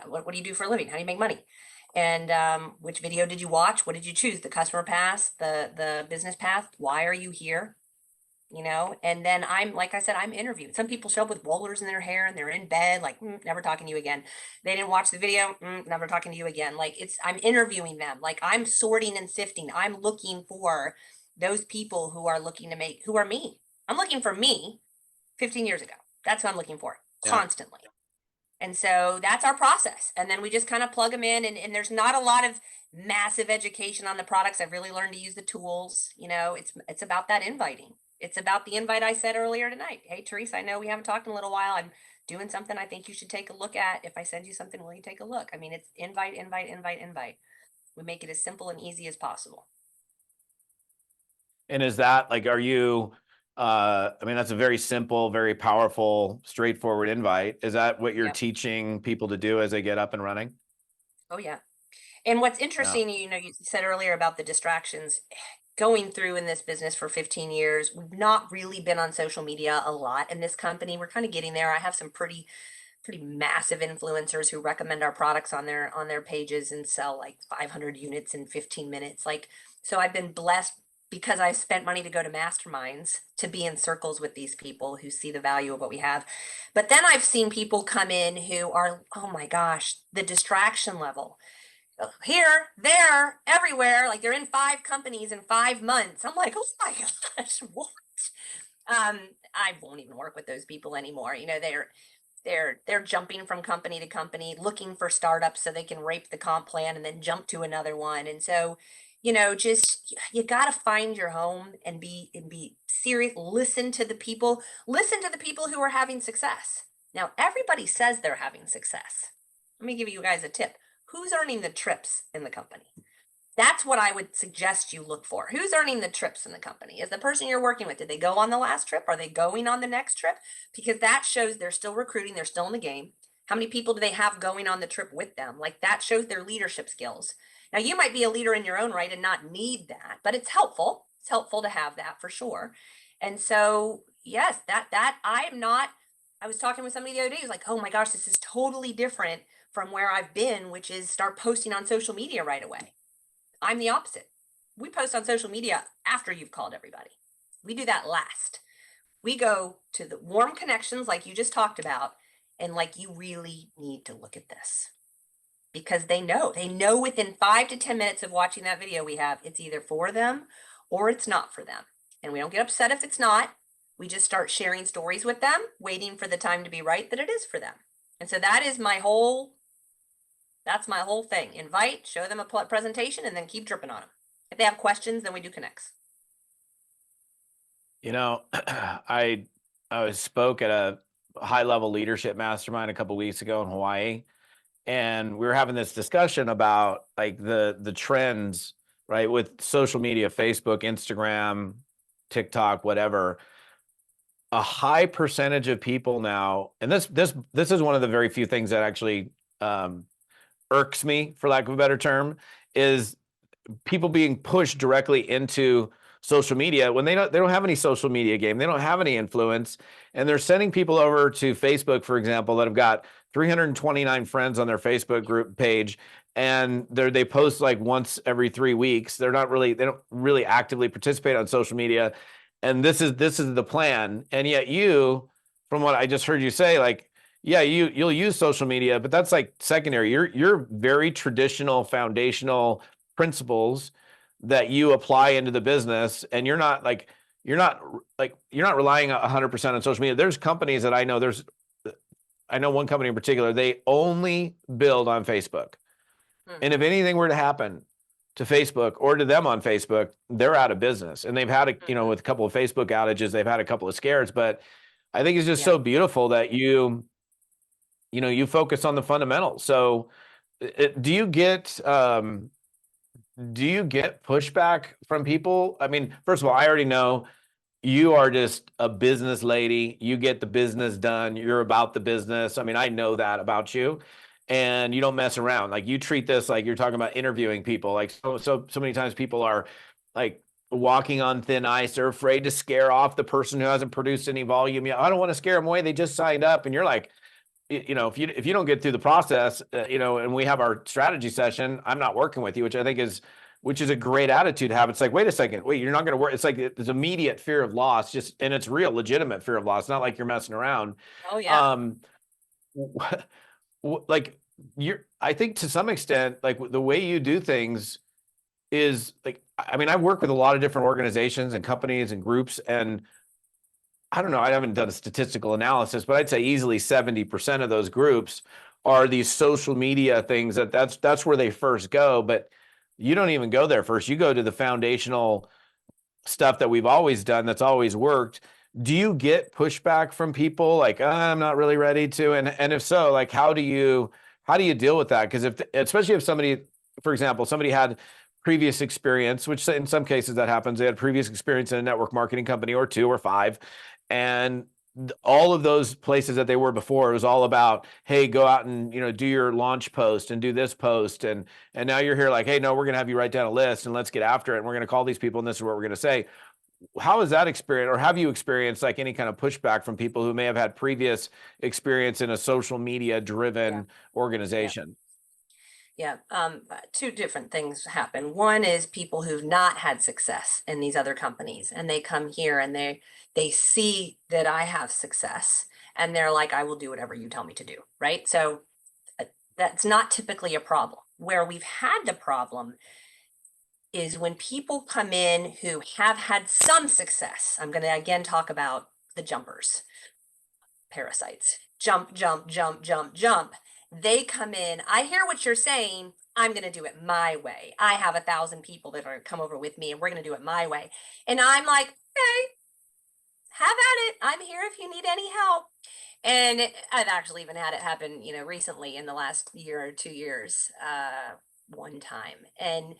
what do you do for a living? How do you make money? And which video did you watch? What did you choose? The customer path, the business path? Why are you here? And then like I said, I'm interviewing. Some people show up with rollers in their hair and they're in bed, like, never talking to you again. They didn't watch the video, never talking to you again. Like, I'm interviewing them. Like, I'm sorting and sifting. I'm looking for those people who are who are me. I'm looking for me 15 years ago. That's what I'm looking for Yeah. constantly. And so that's our process. And then we just kind of plug them in. And there's not a lot of massive education on the products. I've really learned to use the tools. It's about that inviting. It's about the invite I said earlier tonight. Hey, Teresa, I know we haven't talked in a little while. I'm doing something I think you should take a look at. If I send you something, will you take a look? I mean, it's invite, invite, invite, invite. We make it as simple and easy as possible. And is that like, are you, I mean, that's a very simple, very powerful, straightforward invite. Is that what you're Yep. teaching people to do as they get up and running? Oh, yeah. And what's Yeah. interesting, you said earlier about the distractions. Going through in this business for 15 years, we've not really been on social media a lot in this company. We're kind of getting there. I have some pretty massive influencers who recommend our products on their pages and sell like 500 units in 15 minutes. Like, so I've been blessed because I've spent money to go to masterminds to be in circles with these people who see the value of what we have. But then I've seen people come in who are, oh my gosh, the distraction level. here, there, everywhere. Like they're in 5 companies in 5 months. I'm like, oh my gosh, what? I won't even work with those people anymore. You know, they're jumping from company to company, looking for startups so they can rape the comp plan and then jump to another one. And so, you know, just you got to find your home and be serious. Listen to the people. Listen to the people who are having success. Now, everybody says they're having success. Let me give you guys a tip. Who's earning the trips in the company? That's what I would suggest you look for. Who's earning the trips in the company? Is the person you're working with, did they go on the last trip? Are they going on the next trip? Because that shows they're still recruiting, they're still in the game. How many people do they have going on the trip with them? Like that shows their leadership skills. Now, you might be a leader in your own right and not need that, but it's helpful. It's helpful to have that for sure. And so, yes, that I am not. I was talking with somebody the other day who's like, oh my gosh, this is totally different from where I've been, which is start posting on social media right away. I'm the opposite. We post on social media after you've called everybody. We do that last. We go to the warm connections like you just talked about, and like you really need to look at this because they know within 5 to 10 minutes of watching that video we have, it's either for them or it's not for them. And we don't get upset if it's not. We just start sharing stories with them, waiting for the time to be right that it is for them. And so that's my whole thing. Invite, show them a presentation, and then keep dripping on them. If they have questions, then we do connects. You know, I spoke at a high level leadership mastermind a couple weeks ago in Hawaii, and we were having this discussion about like the trends, right, with social media, Facebook, Instagram, TikTok, whatever. A high percentage of people now, and this is one of the very few things that actually irks me, for lack of a better term, is people being pushed directly into social media when they don't have any social media game, they don't have any influence, and they're sending people over to Facebook, for example, that have got 329 friends on their Facebook group page, and they post like once every 3 weeks. They don't really actively participate on social media, and this is the plan. And yet you, from what I just heard you say, like, yeah, you'll use social media, but that's like secondary. You're very traditional, foundational principles that you apply into the business, and you're not relying 100% on social media. There's companies that I know one company in particular, they only build on Facebook. And if anything were to happen to Facebook or to them on Facebook, they're out of business. And they've had with a couple of Facebook outages, they've had a couple of scares, but I think it's just so beautiful that you focus on the fundamentals. So do you get pushback from people? I mean, first of all, I already know you are just a business lady. You get the business done. You're about the business. I mean, I know that about you, and you don't mess around. Like you treat this like you're talking about interviewing people. Like so many times people are like walking on thin ice. They're afraid to scare off the person who hasn't produced any volume yet. I don't want to scare them away. They just signed up, and you're like, if you don't get through the process, and we have our strategy session, I'm not working with you, which is a great attitude to have. It's like, wait a second, you're not going to work. It's like there's immediate fear of loss, and it's real legitimate fear of loss, not like you're messing around. Oh yeah. Like I think to some extent, like the way you do things is like, I mean, I've worked with a lot of different organizations and companies and groups, and I don't know, I haven't done a statistical analysis, but I'd say easily 70% of those groups are these social media things that's where they first go. But you don't even go there first. You go to the foundational stuff that we've always done, that's always worked. Do you get pushback from people like, I'm not really ready to? And if so, like, how do you deal with that? Because especially if somebody, for example, somebody had previous experience, which in some cases that happens, they had previous experience in a network marketing company or 2 or 5, and all of those places that they were before, it was all about, hey, go out and do your launch post and do this post, and now you're here like, hey, no, we're going to have you write down a list and let's get after it, and we're going to call these people and this is what we're going to say. How is that experience, or have you experienced like any kind of pushback from people who may have had previous experience in a social media driven organization? Yeah. 2 different things happen. One is people who've not had success in these other companies, and they come here and they see that I have success, and they're like, I will do whatever you tell me to do. Right. So that's not typically a problem. Where we've had the problem is when people come in who have had some success. I'm going to again talk about the jumpers, parasites. Jump, jump, jump, jump, jump. They come in. I hear what you're saying. I'm going to do it my way. I have 1,000 people that are come over with me and we're going to do it my way. And I'm like, okay, have at it. I'm here if you need any help. And I've actually even had it happen, recently in the last year or 2 years, one time. And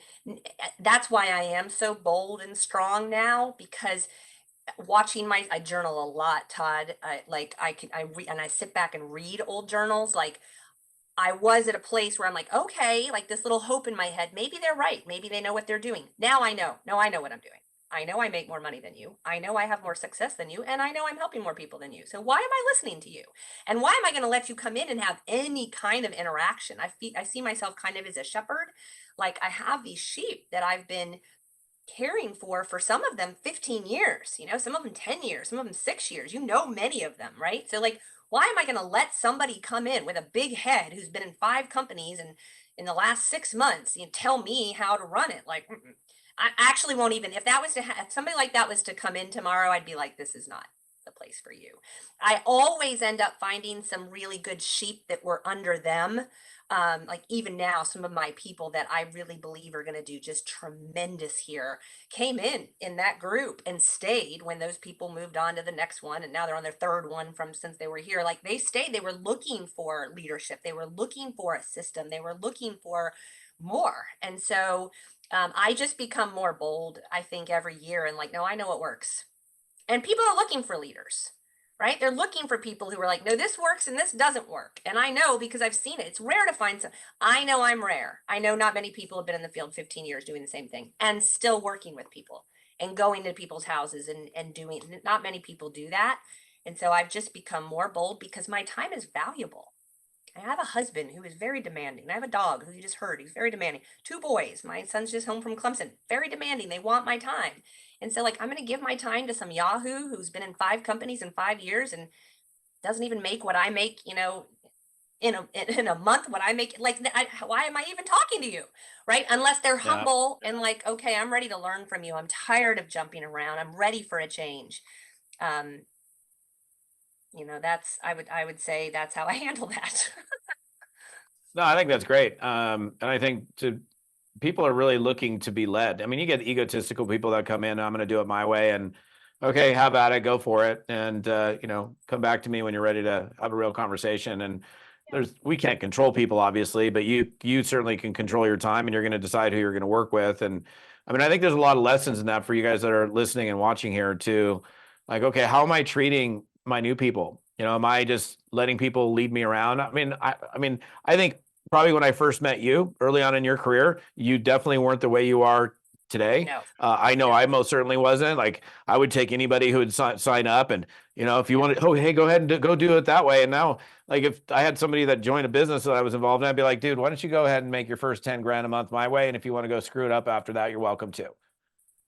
that's why I am so bold and strong now, because watching I journal a lot, Todd. I sit back and read old journals. Like, I was at a place where I'm like, okay, like this little hope in my head. Maybe they're right. Maybe they know what they're doing. Now I know. No, I know what I'm doing. I know I make more money than you. I know I have more success than you. And I know I'm helping more people than you. So why am I listening to you? And why am I going to let you come in and have any kind of interaction? I see myself kind of as a shepherd. Like, I have these sheep that I've been caring for some of them 15 years, some of them 10 years, some of them 6 years, many of them, right? So, like, why am I going to let somebody come in with a big head who's been in 5 companies and in the last 6 months, tell me how to run it? Like, I actually won't even, if that was if somebody like that was to come in tomorrow, I'd be like, this is not the place for you. I always end up finding some really good sheep that were under them. Like, even now, some of my people that I really believe are going to do just tremendous here came in that group and stayed when those people moved on to the next one. And now they're on their third one from since they were here. Like, they stayed, they were looking for leadership. They were looking for a system. They were looking for more. And so I just become more bold, I think, every year. And like, no, I know what works. And people are looking for leaders, right? They're looking for people who are like, no, this works and this doesn't work. And I know, because I've seen it. It's rare to find some. I know I'm rare. I know not many people have been in the field 15 years doing the same thing and still working with people and going to people's houses and doing, not many people do that. And so I've just become more bold because my time is valuable. I have a husband who is very demanding. I have a dog who you just heard. He's very demanding. 2 boys. My son's just home from Clemson. Very demanding. They want my time. And so, like, I'm going to give my time to some Yahoo who's been in 5 companies in 5 years and doesn't even make what I make, in a month, what I make. Like, why am I even talking to you? Right? Unless they're Yeah. humble and like, okay, I'm ready to learn from you. I'm tired of jumping around. I'm ready for a change. Um, I would say that's how I handle that. No, I think that's great. And I think people are really looking to be led. I mean, you get egotistical people that come in, I'm going to do it my way, and okay, how about it? Go for it, and come back to me when you're ready to have a real conversation. And we can't control people, obviously, but you certainly can control your time, and you're going to decide who you're going to work with. And I mean, I think there's a lot of lessons in that for you guys that are listening and watching here too. Like, okay, how am I treating my new people? Am I just letting people lead me around? I think probably when I first met you early on in your career, you definitely weren't the way you are today. No. I know Yeah. I most certainly wasn't. Like, I would take anybody who would sign up, and if you Yeah. wanted, oh, hey, go ahead and go do it that way. And now, like, if I had somebody that joined a business that I was involved in, I'd be like, dude, why don't you go ahead and make your first 10 grand a month my way? And if you want to go screw it up after that, you're welcome to.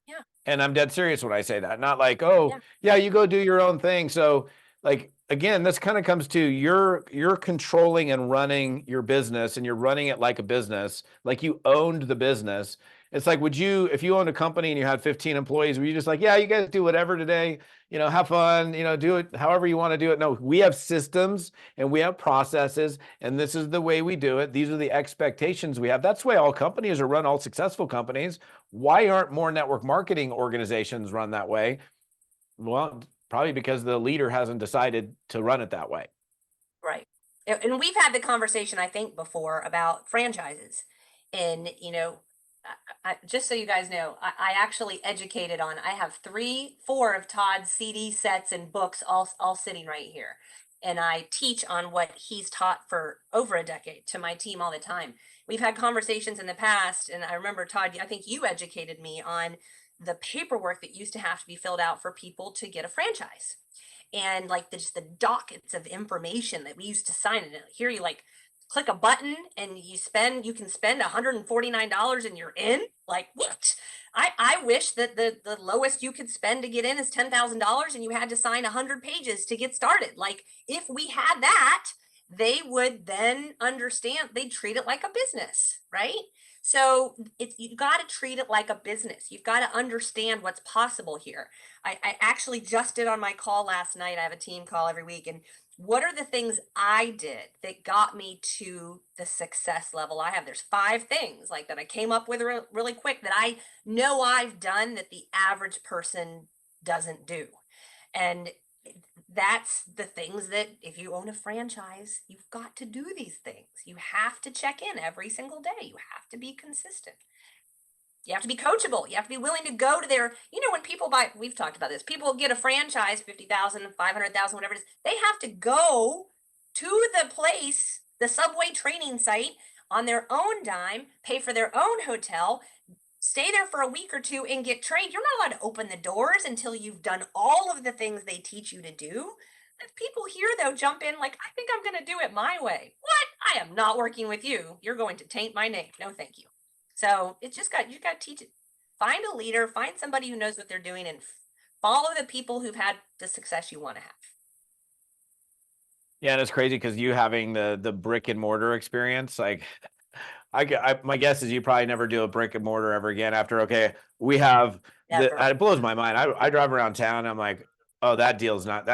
Yeah. And I'm dead serious when I say that. Not like, oh, Yeah. yeah, you go do your own thing. So, like, again, this kind of comes to you're controlling and running your business, and you're running it like a business, like you owned the business. It's like, if you owned a company and you had 15 employees, were you just like, yeah, you guys do whatever today, have fun, do it however you want to do it? No, we have systems and we have processes, and this is the way we do it. These are the expectations we have. That's the way all companies are run, all successful companies. Why aren't more network marketing organizations run that way? Well, probably because the leader hasn't decided to run it that way. Right. And we've had the conversation, I think, before about franchises. And, just so you guys know, I actually educated on, I have 4 of Todd's CD sets and books all sitting right here. And I teach on what he's taught for over a decade to my team all the time. We've had conversations in the past. And I remember, Todd, I think you educated me on the paperwork that used to have to be filled out for people to get a franchise, and like just the dockets of information that we used to sign. And here you like click a button and you can spend $149 and you're in. Like, what? I wish that the lowest you could spend to get in is $10,000 and you had to sign 100 pages to get started. Like, if we had that, they would then understand, they treat it like a business, right? So it's, you got to treat it like a business. You've got to understand what's possible here. I actually just did on my call last night. I have a team call every week. And what are the things I did that got me to the success level I have? There's 5 things like that I came up with really quick that I know I've done that the average person doesn't do. And that's the things that if you own a franchise, you've got to do these things. You have to check in every single day. You have to be consistent. You have to be coachable. You have to be willing to go to their, when people buy, we've talked about this, people get a franchise, 50,000, 500,000, whatever it is, they have to go to the place, the Subway training site on their own dime, pay for their own hotel, stay there for a week or two and get trained. You're not allowed to open the doors until you've done all of the things they teach you to do. If people here, though, jump in like, I think I'm going to do it my way. What? I am not working with you. You're going to taint my name. No, thank you. So it's just you got to teach it. Find a leader, find somebody who knows what they're doing, and follow the people who've had the success you want to have. Yeah, and it's crazy because you having the brick and mortar experience, like my guess is you probably never do a brick and mortar ever again after, okay, we have Never. it blows my mind. I drive around town. I'm like, oh, that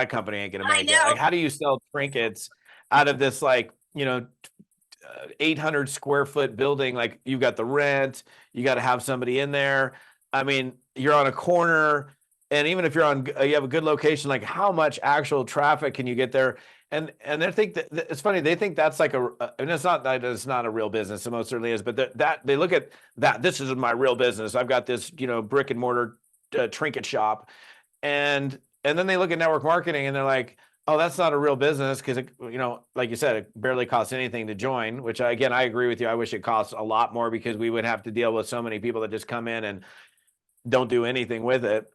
company ain't going to I make it. Like, know. how do you sell trinkets out of this, like, 800 square foot building? Like, you got the rent, you got to have somebody in there. I mean, you're on a corner, and even if you have a good location, like how much actual traffic can you get there? And they think that it's funny. They think that's like and it's not that it's not a real business. It most certainly is, but that they look at that. This is my real business. I've got this, brick and mortar trinket shop, and then they look at network marketing and they're like, oh, that's not a real business because, like you said, it barely costs anything to join. Which again, I agree with you. I wish it costs a lot more because we would have to deal with so many people that just come in and don't do anything with it.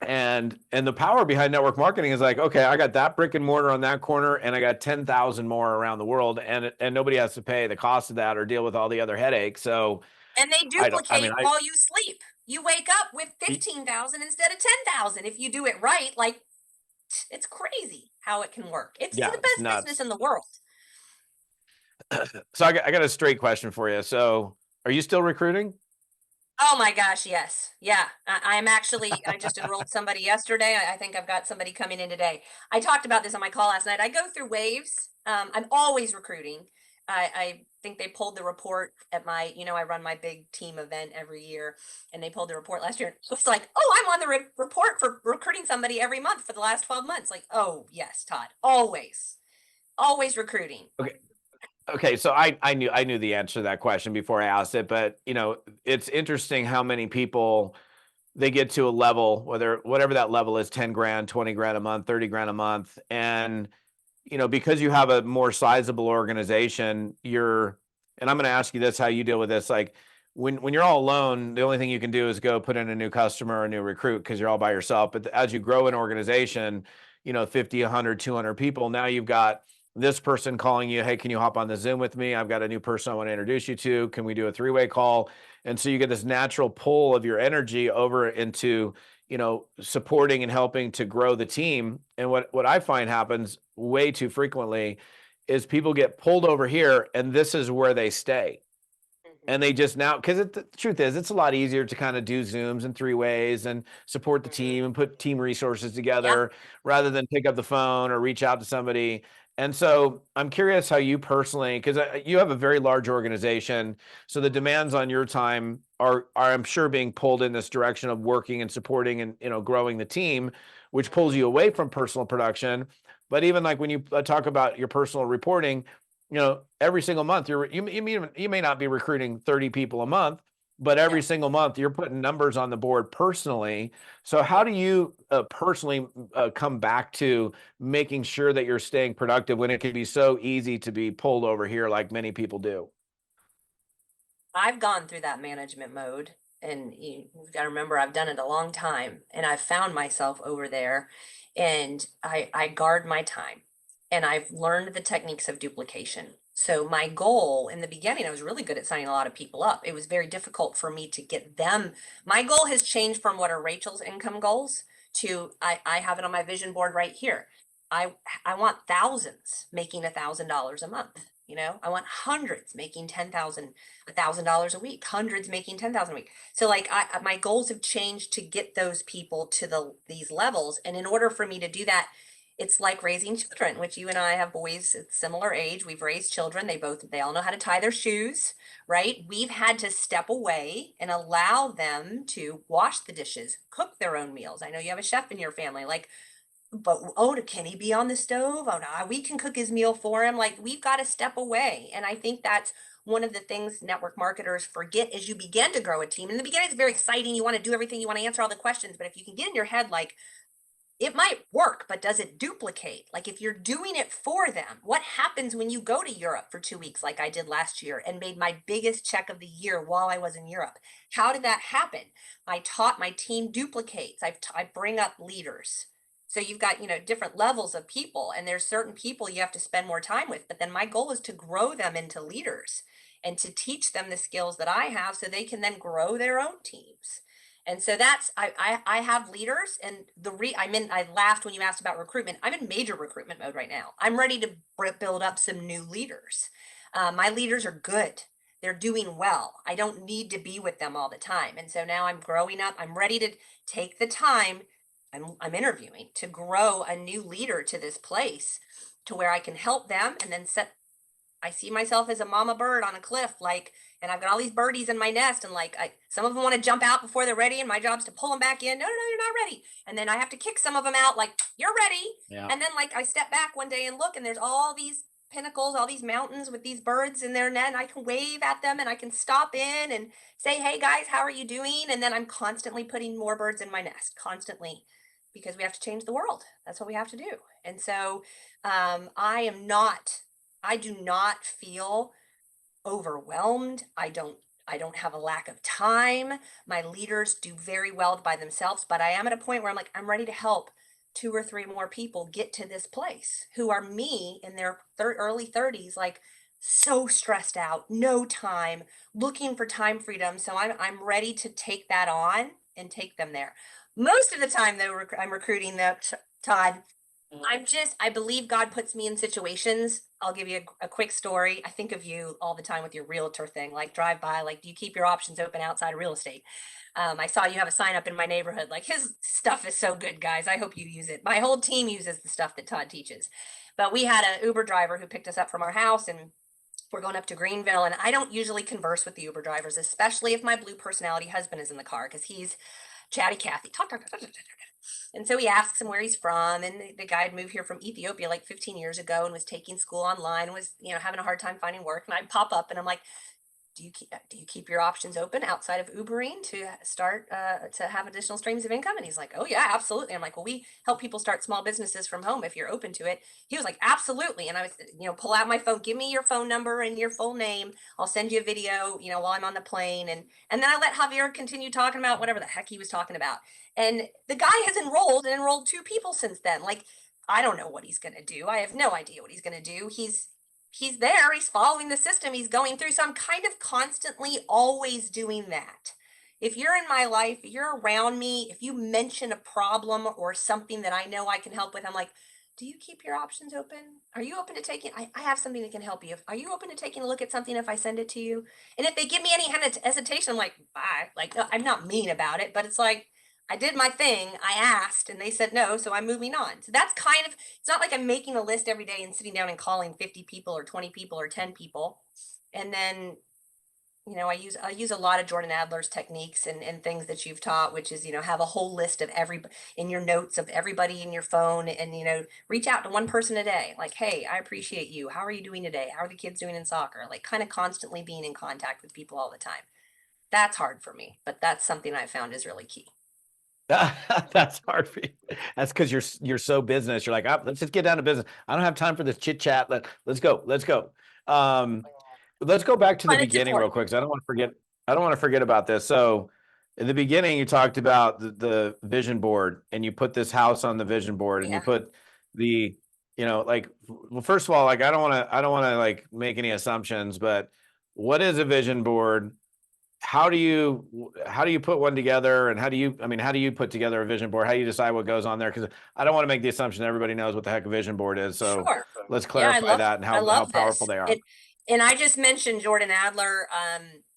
And the power behind network marketing is like, okay, I got that brick and mortar on that corner and I got 10,000 more around the world, and nobody has to pay the cost of that or deal with all the other headaches. So And they I don't, I mean, duplicate while you sleep. You wake up with 15,000 instead of 10,000 if you do it right. Like, it's crazy how it can work. It's yeah, the it's best business nuts. in the world. So I got a straight question for you. So are you still recruiting? Oh my gosh, yes. Yeah. I'm actually, I just enrolled somebody yesterday. I think I've got somebody coming in today. I talked about this on my call last night. I go through waves. I'm always recruiting. I think they pulled the report at my, I run my big team event every year, and they pulled the report last year. It's like, oh, I'm on the report for recruiting somebody every month for the last 12 months. Like, oh, yes, Todd, always recruiting. Okay. Okay, so I knew the answer to that question before I asked it, but it's interesting how many people they get to a level, whatever that level is, 10 grand, 20 grand a month, 30 grand a month, and because you have a more sizable organization, and I'm going to ask you this, how you deal with this, like when you're all alone, the only thing you can do is go put in a new customer or a new recruit because you're all by yourself. But as you grow an organization, 50, 100, 200 people, now you've got this person calling you, hey, can you hop on the Zoom with me? I've got a new person I want to introduce you to. Can we do a 3-way call? And so you get this natural pull of your energy over into, supporting and helping to grow the team. And what I find happens way too frequently is people get pulled over here, and this is where they stay. Mhm, And they just now, because the truth is, it's a lot easier to kind of do Zooms and 3-ways and support the mhm. team and put team resources Yep. together rather than pick up the phone or reach out to somebody. And so I'm curious how you personally, because you have a very large organization, so the demands on your time are I'm sure being pulled in this direction of working and supporting and growing the team, which pulls you away from personal production. But even like when you talk about your personal reporting, every single month you may not be recruiting 30 people a month, but every Yep. single month you're putting numbers on the board personally. So how Yep. do you personally come back to making sure that you're staying productive when it can be so easy to be pulled over here like many people do? I've gone through that management mode, and you've got to remember I've done it a long time, and I've found myself over there, and I guard my time, and I've learned the techniques of duplication. So my goal in the beginning, I was really good at signing a lot of people up. It was very difficult for me to get them. My goal has changed from what are Rachel's income goals to I have it on my vision board right here. I want thousands making $1,000 a month. You know, I want hundreds making $1,000 a week, hundreds making 10,000 a week. So like my goals have changed to get those people to these levels. And in order for me to do that, it's like raising children, which you and I have boys at similar age. We've raised children. They all know how to tie their shoes, right? We've had to step away and allow them to wash the dishes, cook their own meals. I know you have a chef in your family. Like, but oh, can he be on the stove? Oh no, we can cook his meal for him. Like, we've got to step away. And I think that's one of the things network marketers forget as you begin to grow a team. In the beginning, it's very exciting. You want to do everything, you want to answer all the questions. But if you can get in your head, like, it might work, but does it duplicate? Like, if you're doing it for them, what happens when you go to Europe for 2 weeks, like I did last year, and made my biggest check of the year while I was in Europe? How did that happen? I taught my team duplicates. I bring up leaders. So you've got, different levels of people, and there's certain people you have to spend more time with. But then my goal is to grow them into leaders and to teach them the skills that I have so they can then grow their own teams. And so that's I have leaders, and I laughed when you asked about recruitment. I'm in major recruitment mode right now. I'm ready to build up some new leaders. My leaders are good. They're doing well. I don't need to be with them all the time. And so now I'm growing up. I'm ready to take the time. I'm interviewing to grow a new leader to this place to where I can help them and then I see myself as a mama bird on a cliff, like, and I've got all these birdies in my nest, and like, some of them want to jump out before they're ready, and my job's to pull them back in. No, no, no, you're not ready. And then I have to kick some of them out, like, you're ready. Yeah. And then like I step back one day and look, and there's all these pinnacles, all these mountains with these birds in their net, and I can wave at them, and I can stop in and say, hey guys, how are you doing? And then I'm constantly putting more birds in my nest, constantly, because we have to change the world. That's what we have to do. And so I do not feel overwhelmed. I don't have a lack of time. My leaders do very well by themselves, but I am at a point where I'm like, I'm ready to help two or three more people get to this place who are me in their early 30s, like, so stressed out, no time, looking for time freedom. So I'm ready to take that on and take them there. Most of the time though, I'm recruiting them, Todd. I believe God puts me in situations. I'll give you a quick story. I think of you all the time with your realtor thing, like drive by, like, do you keep your options open outside of real estate? I saw you have a sign up in my neighborhood. Like, his stuff is so good, guys. I hope you use it. My whole team uses the stuff that Todd teaches. But we had an Uber driver who picked us up from our house, and we're going up to Greenville. And I don't usually converse with the Uber drivers, especially if my blue personality husband is in the car, because he's chatty Cathy. Talk, talk, talk, talk, talk, talk. And so he asks him where he's from. And the guy had moved here from Ethiopia like 15 years ago and was taking school online and was, having a hard time finding work. And I pop up and I'm like, do you keep your options open outside of Ubering to start to have additional streams of income? And he's like, oh yeah, absolutely. I'm like, well, we help people start small businesses from home if you're open to it. He was like, absolutely. And I was, pull out my phone, give me your phone number and your full name. I'll send you a video, while I'm on the plane. And then I let Javier continue talking about whatever the heck he was talking about. And the guy has enrolled two people since then. Like, I don't know what he's going to do. I have no idea what he's going to do. He's there, he's following the system, he's going through. So I'm kind of constantly always doing that. If you're in my life, if you're around me, if you mention a problem or something that I know I can help with, I'm like, do you keep your options open? Are you open to taking, I have something that can help you. Are you open to taking a look at something if I send it to you? And if they give me any kind of hesitation, I'm like, bye. Like, I'm not mean about it, but it's like, I did my thing. I asked and they said no, so I'm moving on. So that's kind of, it's not like I'm making a list every day and sitting down and calling 50 people or 20 people or 10 people. And then, I use a lot of Jordan Adler's techniques and things that you've taught, which is, have a whole list of in your notes of everybody in your phone, and, reach out to one person a day. Like, hey, I appreciate you. How are you doing today? How are the kids doing in soccer? Like, kind of constantly being in contact with people all the time. That's hard for me, but that's something I found is really key. That's hard for you. That's because you're so business. You're like, let's just get down to business. I don't have time for this chit chat. Let's go. Let's go. Let's go back to the beginning real quick, because I don't want to forget. I don't want to forget about this. So, in the beginning, you talked about the vision board, and you put this house on the vision board, and you put the, well, first of all, like, I don't want to like make any assumptions, but what is a vision board? how do you put one together, and how do you put together a vision board? How do you decide what goes on there? Because I don't want to make the assumption everybody knows what the heck a vision board is. So Sure. let's Yeah, clarify that and I how love powerful this. they are. And I just mentioned Jordan Adler.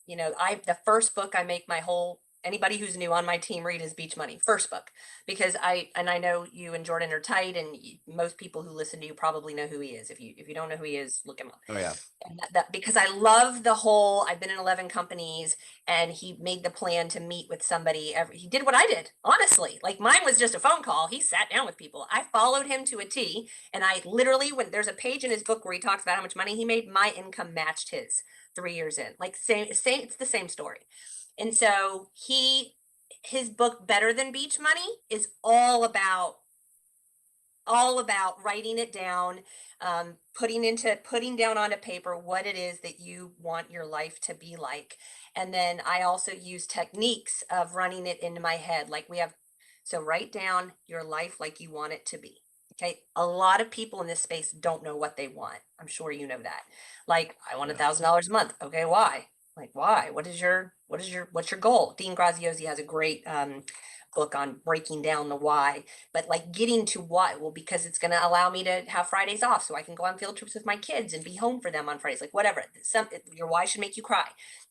You know, the first book I make my whole anybody who's new on my team read is Beach Money, first book, because I know you and Jordan are tight, and most people who listen to you probably know who he is. If you don't know who he is, look him up. Oh yeah. And that because I love the whole. I've been in 11 companies, and he made the plan to meet with somebody. He did what I did, honestly. Like mine was just a phone call. He sat down with people. I followed him to a T, and I literally, when there's a page in his book where he talks about how much money he made, my income matched his 3 years in. Like same, it's the same story. And so his book Better Than Beach Money is all about writing it down, putting down onto paper what it is that you want your life to be like. And then I also use techniques of running it into my head. Like so write down your life like you want it to be. Okay. A lot of people in this space don't know what they want. I'm sure you know that. Like, I want $1,000 a month. Okay. Why? Like, why? What's your goal? Dean Graziosi has a great book on breaking down the why, but like getting to why. Well, because it's going to allow me to have Fridays off so I can go on field trips with my kids and be home for them on Fridays, like whatever. Your why should make you cry.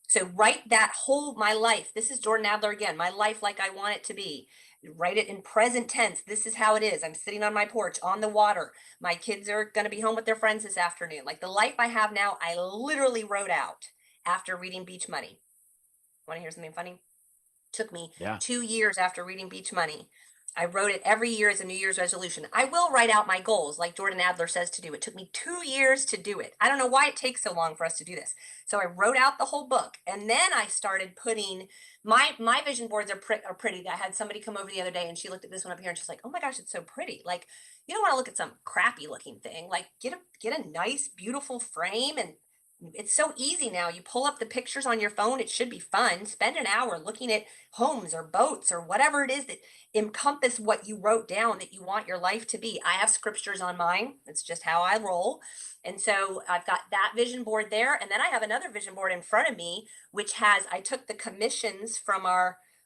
So write that whole, my life. This is Jordan Adler again, my life like I want it to be. Write it in present tense. This is how it is. I'm sitting on my porch on the water. My kids are going to be home with their friends this afternoon. Like the life I have now, I literally wrote out after reading Beach Money. Want to hear something funny? Took me 2 years after reading Beach Money. I wrote it every year as a New Year's resolution. I will write out my goals like Jordan Adler says to do. It took me 2 years to do it. I don't know why it takes so long for us to do this. So I wrote out the whole book, and then I started putting my vision boards are pretty. I had somebody come over the other day, and she looked at this one up here, and she's like, "Oh my gosh, it's so pretty." Like, you don't want to look at some crappy looking thing. Like, get a nice, beautiful frame, and it's so easy now. You pull up the pictures on your phone. It should be fun. Spend an hour looking at homes or boats or whatever it is that encompass what you wrote down that you want your life to be. I have scriptures on mine. It's just how I roll. And so I've got that vision board there. And then I have another vision board in front of me, which I took the commissions from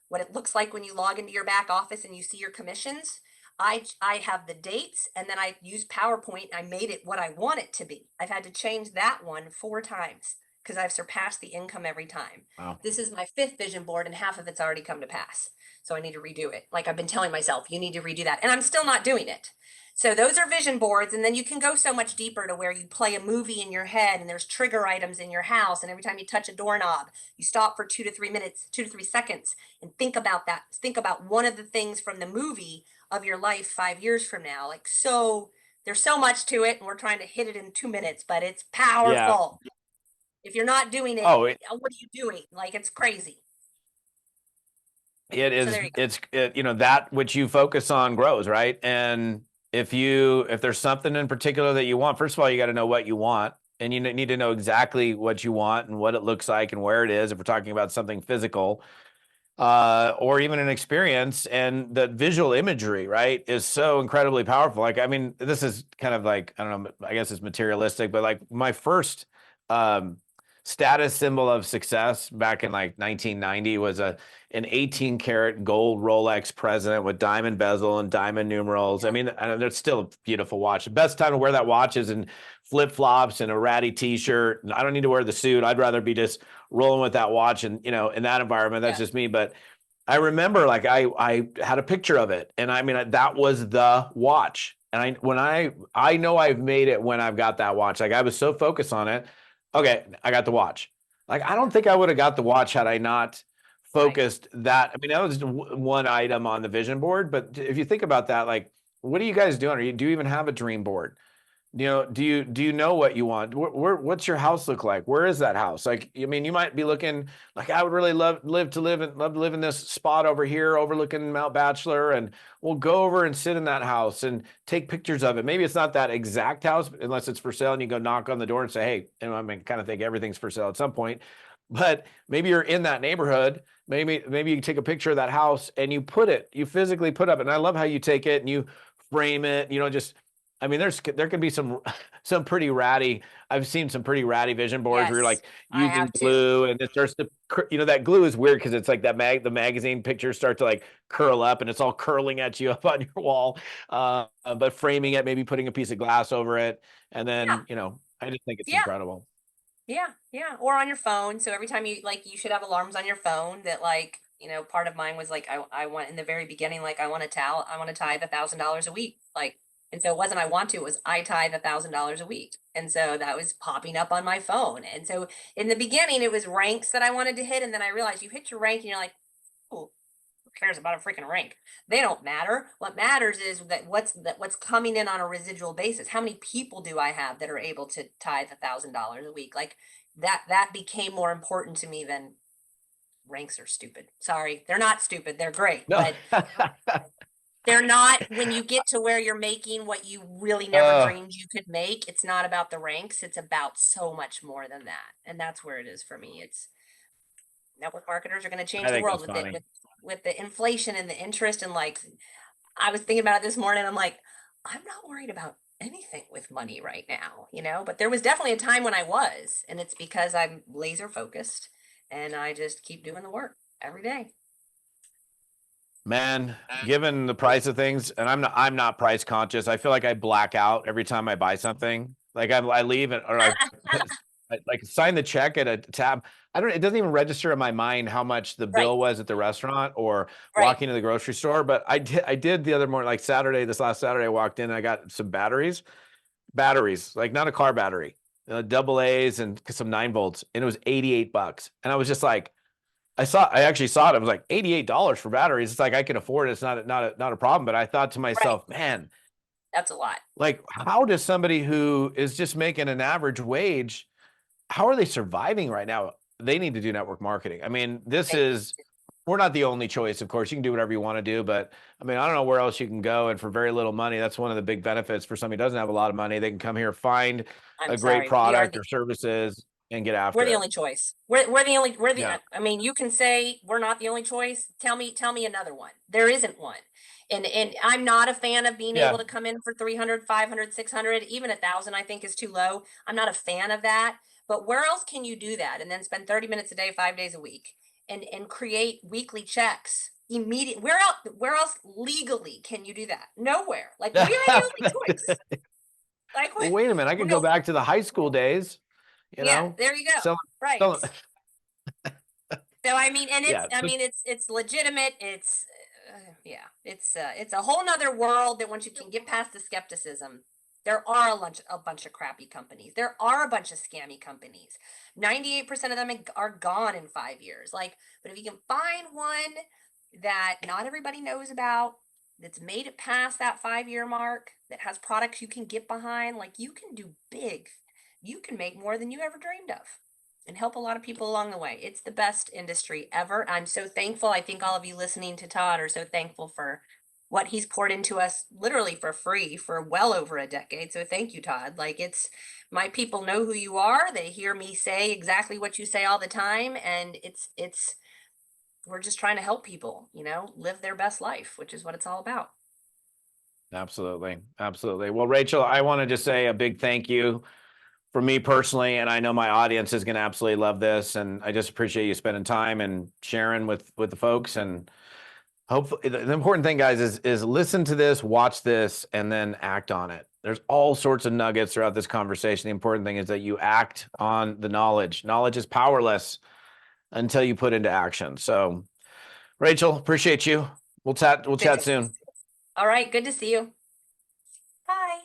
what it looks like when you log into your back office and you see your commissions. I have the dates, and then I use PowerPoint. I made it what I want it to be. I've had to change that one 4 times because I've surpassed the income every time. Wow. This is my 5th vision board, and half of it's already come to pass. So I need to redo it. Like I've been telling myself, you need to redo that. And I'm still not doing it. So those are vision boards. And then you can go so much deeper to where you play a movie in your head, and there's trigger items in your house. And every time you touch a doorknob, you stop for 2 to 3 minutes, 2 to 3 seconds, and think about that. Think about one of the things from the movie of your life 5 years from now. Like, so there's so much to it, and we're trying to hit it in 2 minutes, but it's powerful. If you're not doing it, what are you doing? Like, it's crazy. It is, that which you focus on grows, right? And if there's something in particular that you want, first of all, you got to know what you want, and you need to know exactly what you want and what it looks like and where it is. If we're talking about something physical, or even an experience, and the visual imagery, right, is so incredibly powerful. Like, I mean, this is kind of like, I don't know, I guess it's materialistic, but like my first, status symbol of success back in like 1990 was an 18 karat gold Rolex President with diamond bezel and diamond numerals. I mean, it's still a beautiful watch. The best time to wear that watch is in flip flops and a ratty t-shirt. I don't need to wear the suit. I'd rather be just rolling with that watch, and in that environment. That's just me. But I remember, like, I had a picture of it, and I mean, that was the watch. And I know I've made it when I've got that watch. Like, I was so focused on it. Okay, I got the watch. Like, I don't think I would have got the watch had I not focused that. I mean, that was one item on the vision board. But if you think about that, like, what are you guys doing? Do you even have a dream board? Do you know what you want? What's your house look like? Where is that house? Like, I mean, you might be looking like, I would really love to live in this spot over here overlooking Mount Bachelor, and we'll go over and sit in that house and take pictures of it. Maybe it's not that exact house unless it's for sale, and you go knock on the door and say, hey, and I mean, kind of think everything's for sale at some point, but maybe you're in that neighborhood. Maybe you take a picture of that house and you physically put up. And I love how you take it and you frame it, just I mean, there can be some pretty ratty. I've seen some pretty ratty vision boards where you're Yes, like I using have too. glue, and it starts to, that glue is weird because it's like the magazine pictures start to like curl up, and it's all curling at you up on your wall. But framing it, maybe putting a piece of glass over it, and Yeah, then I just think it's yeah, incredible. yeah, yeah. Or on your phone. So every time you should have alarms on your phone that part of mine was like, I want in the very beginning, like I want to tithe $1,000 a week. And so it wasn't I want to, it was I tithe $1,000 a week. And so that was popping up on my phone. And so in the beginning, it was ranks that I wanted to hit. And then I realized you hit your rank and you're like, oh, who cares about a freaking rank? They don't matter. What matters is what's coming in on a residual basis. How many people do I have that are able to tithe $1,000 a week? Like that became more important to me than ranks are stupid. Sorry, they're not stupid. They're great, No. but they're not when you get to where you're making what you really never uh, dreamed you could make. It's not about the ranks. It's about so much more than that. And that's where it is for me. It's network marketers are going to change I the think world that's with it funny. with the inflation and the interest. And like I was thinking about it this morning, I'm like, I'm not worried about anything with money right now, but there was definitely a time when I was, and it's because I'm laser focused and I just keep doing the work every day. Man, given the price of things, and I'm not price conscious. I feel like I black out every time I buy something. Like I leave it, or I like sign the check at a tab. It doesn't even register in my mind how much the Right, bill was at the restaurant or right, walking to the grocery store. But I did the other morning, like this last Saturday, I walked in and I got some batteries, like not a car battery, double A's and some 9 volts, and it was $88. And I was just like, I actually saw it. It was like $88 for batteries. It's like I can afford it. It's not a problem. But I thought to right. myself, man, That's a lot. like how does somebody who is just making an average wage, how are they surviving right now? They need to do network marketing. I mean, They we're not the only choice. Of course, you can do whatever you want to do, but I mean, I don't know where else you can go. And for very little money, that's one of the big benefits for somebody who doesn't have a lot of money. They can come here, find I'm a great sorry. We are product the or services and get we're after the it. only choice. We're the only we're the Yeah. I mean, you can say we're not the only choice. Tell me another one. There isn't one. And I'm not a fan of being able Yeah. to come in for 300, 500, 600, even 1,000 I think is too low. I'm not a fan of that. But where else can you do that and then spend 30 minutes a day, 5 days a week and create weekly checks? Immediate where else legally can you do that? Nowhere. Like we are the only choice. Like Well, wait a minute. I could go we're back to the high school days, yeah, there you go. selling, Right. selling. So I mean, and Yeah. it's legitimate. Yeah, it's a whole nother world that once you can get past the skepticism, there are a bunch of crappy companies. There are a bunch of scammy companies. 98% of them are gone in 5 years. Like, but if you can find one that not everybody knows about, that's made it past that 5 year mark, that has products you can get behind, like you can do big. You can make more than you ever dreamed of and help a lot of people along the way. It's the best industry ever. I'm so thankful. I think all of you listening to Todd are so thankful for what he's poured into us literally for free for well over a decade. So thank you, Todd. Like my people know who you are. They hear me say exactly what you say all the time. And it's we're just trying to help people, live their best life, which is what it's all about. Absolutely. Absolutely. Well, Rachel, I want to just say a big thank you for me personally, and I know my audience is going to absolutely love this. And I just appreciate you spending time and sharing with the folks. And hopefully, the important thing, guys, is listen to this, watch this, and then act on it. There's all sorts of nuggets throughout this conversation. The important thing is that you act on the knowledge. Knowledge is powerless until you put into action. So, Rachel, appreciate you. We'll chat. We'll Good chat to, soon. all right. Good to see you. Bye.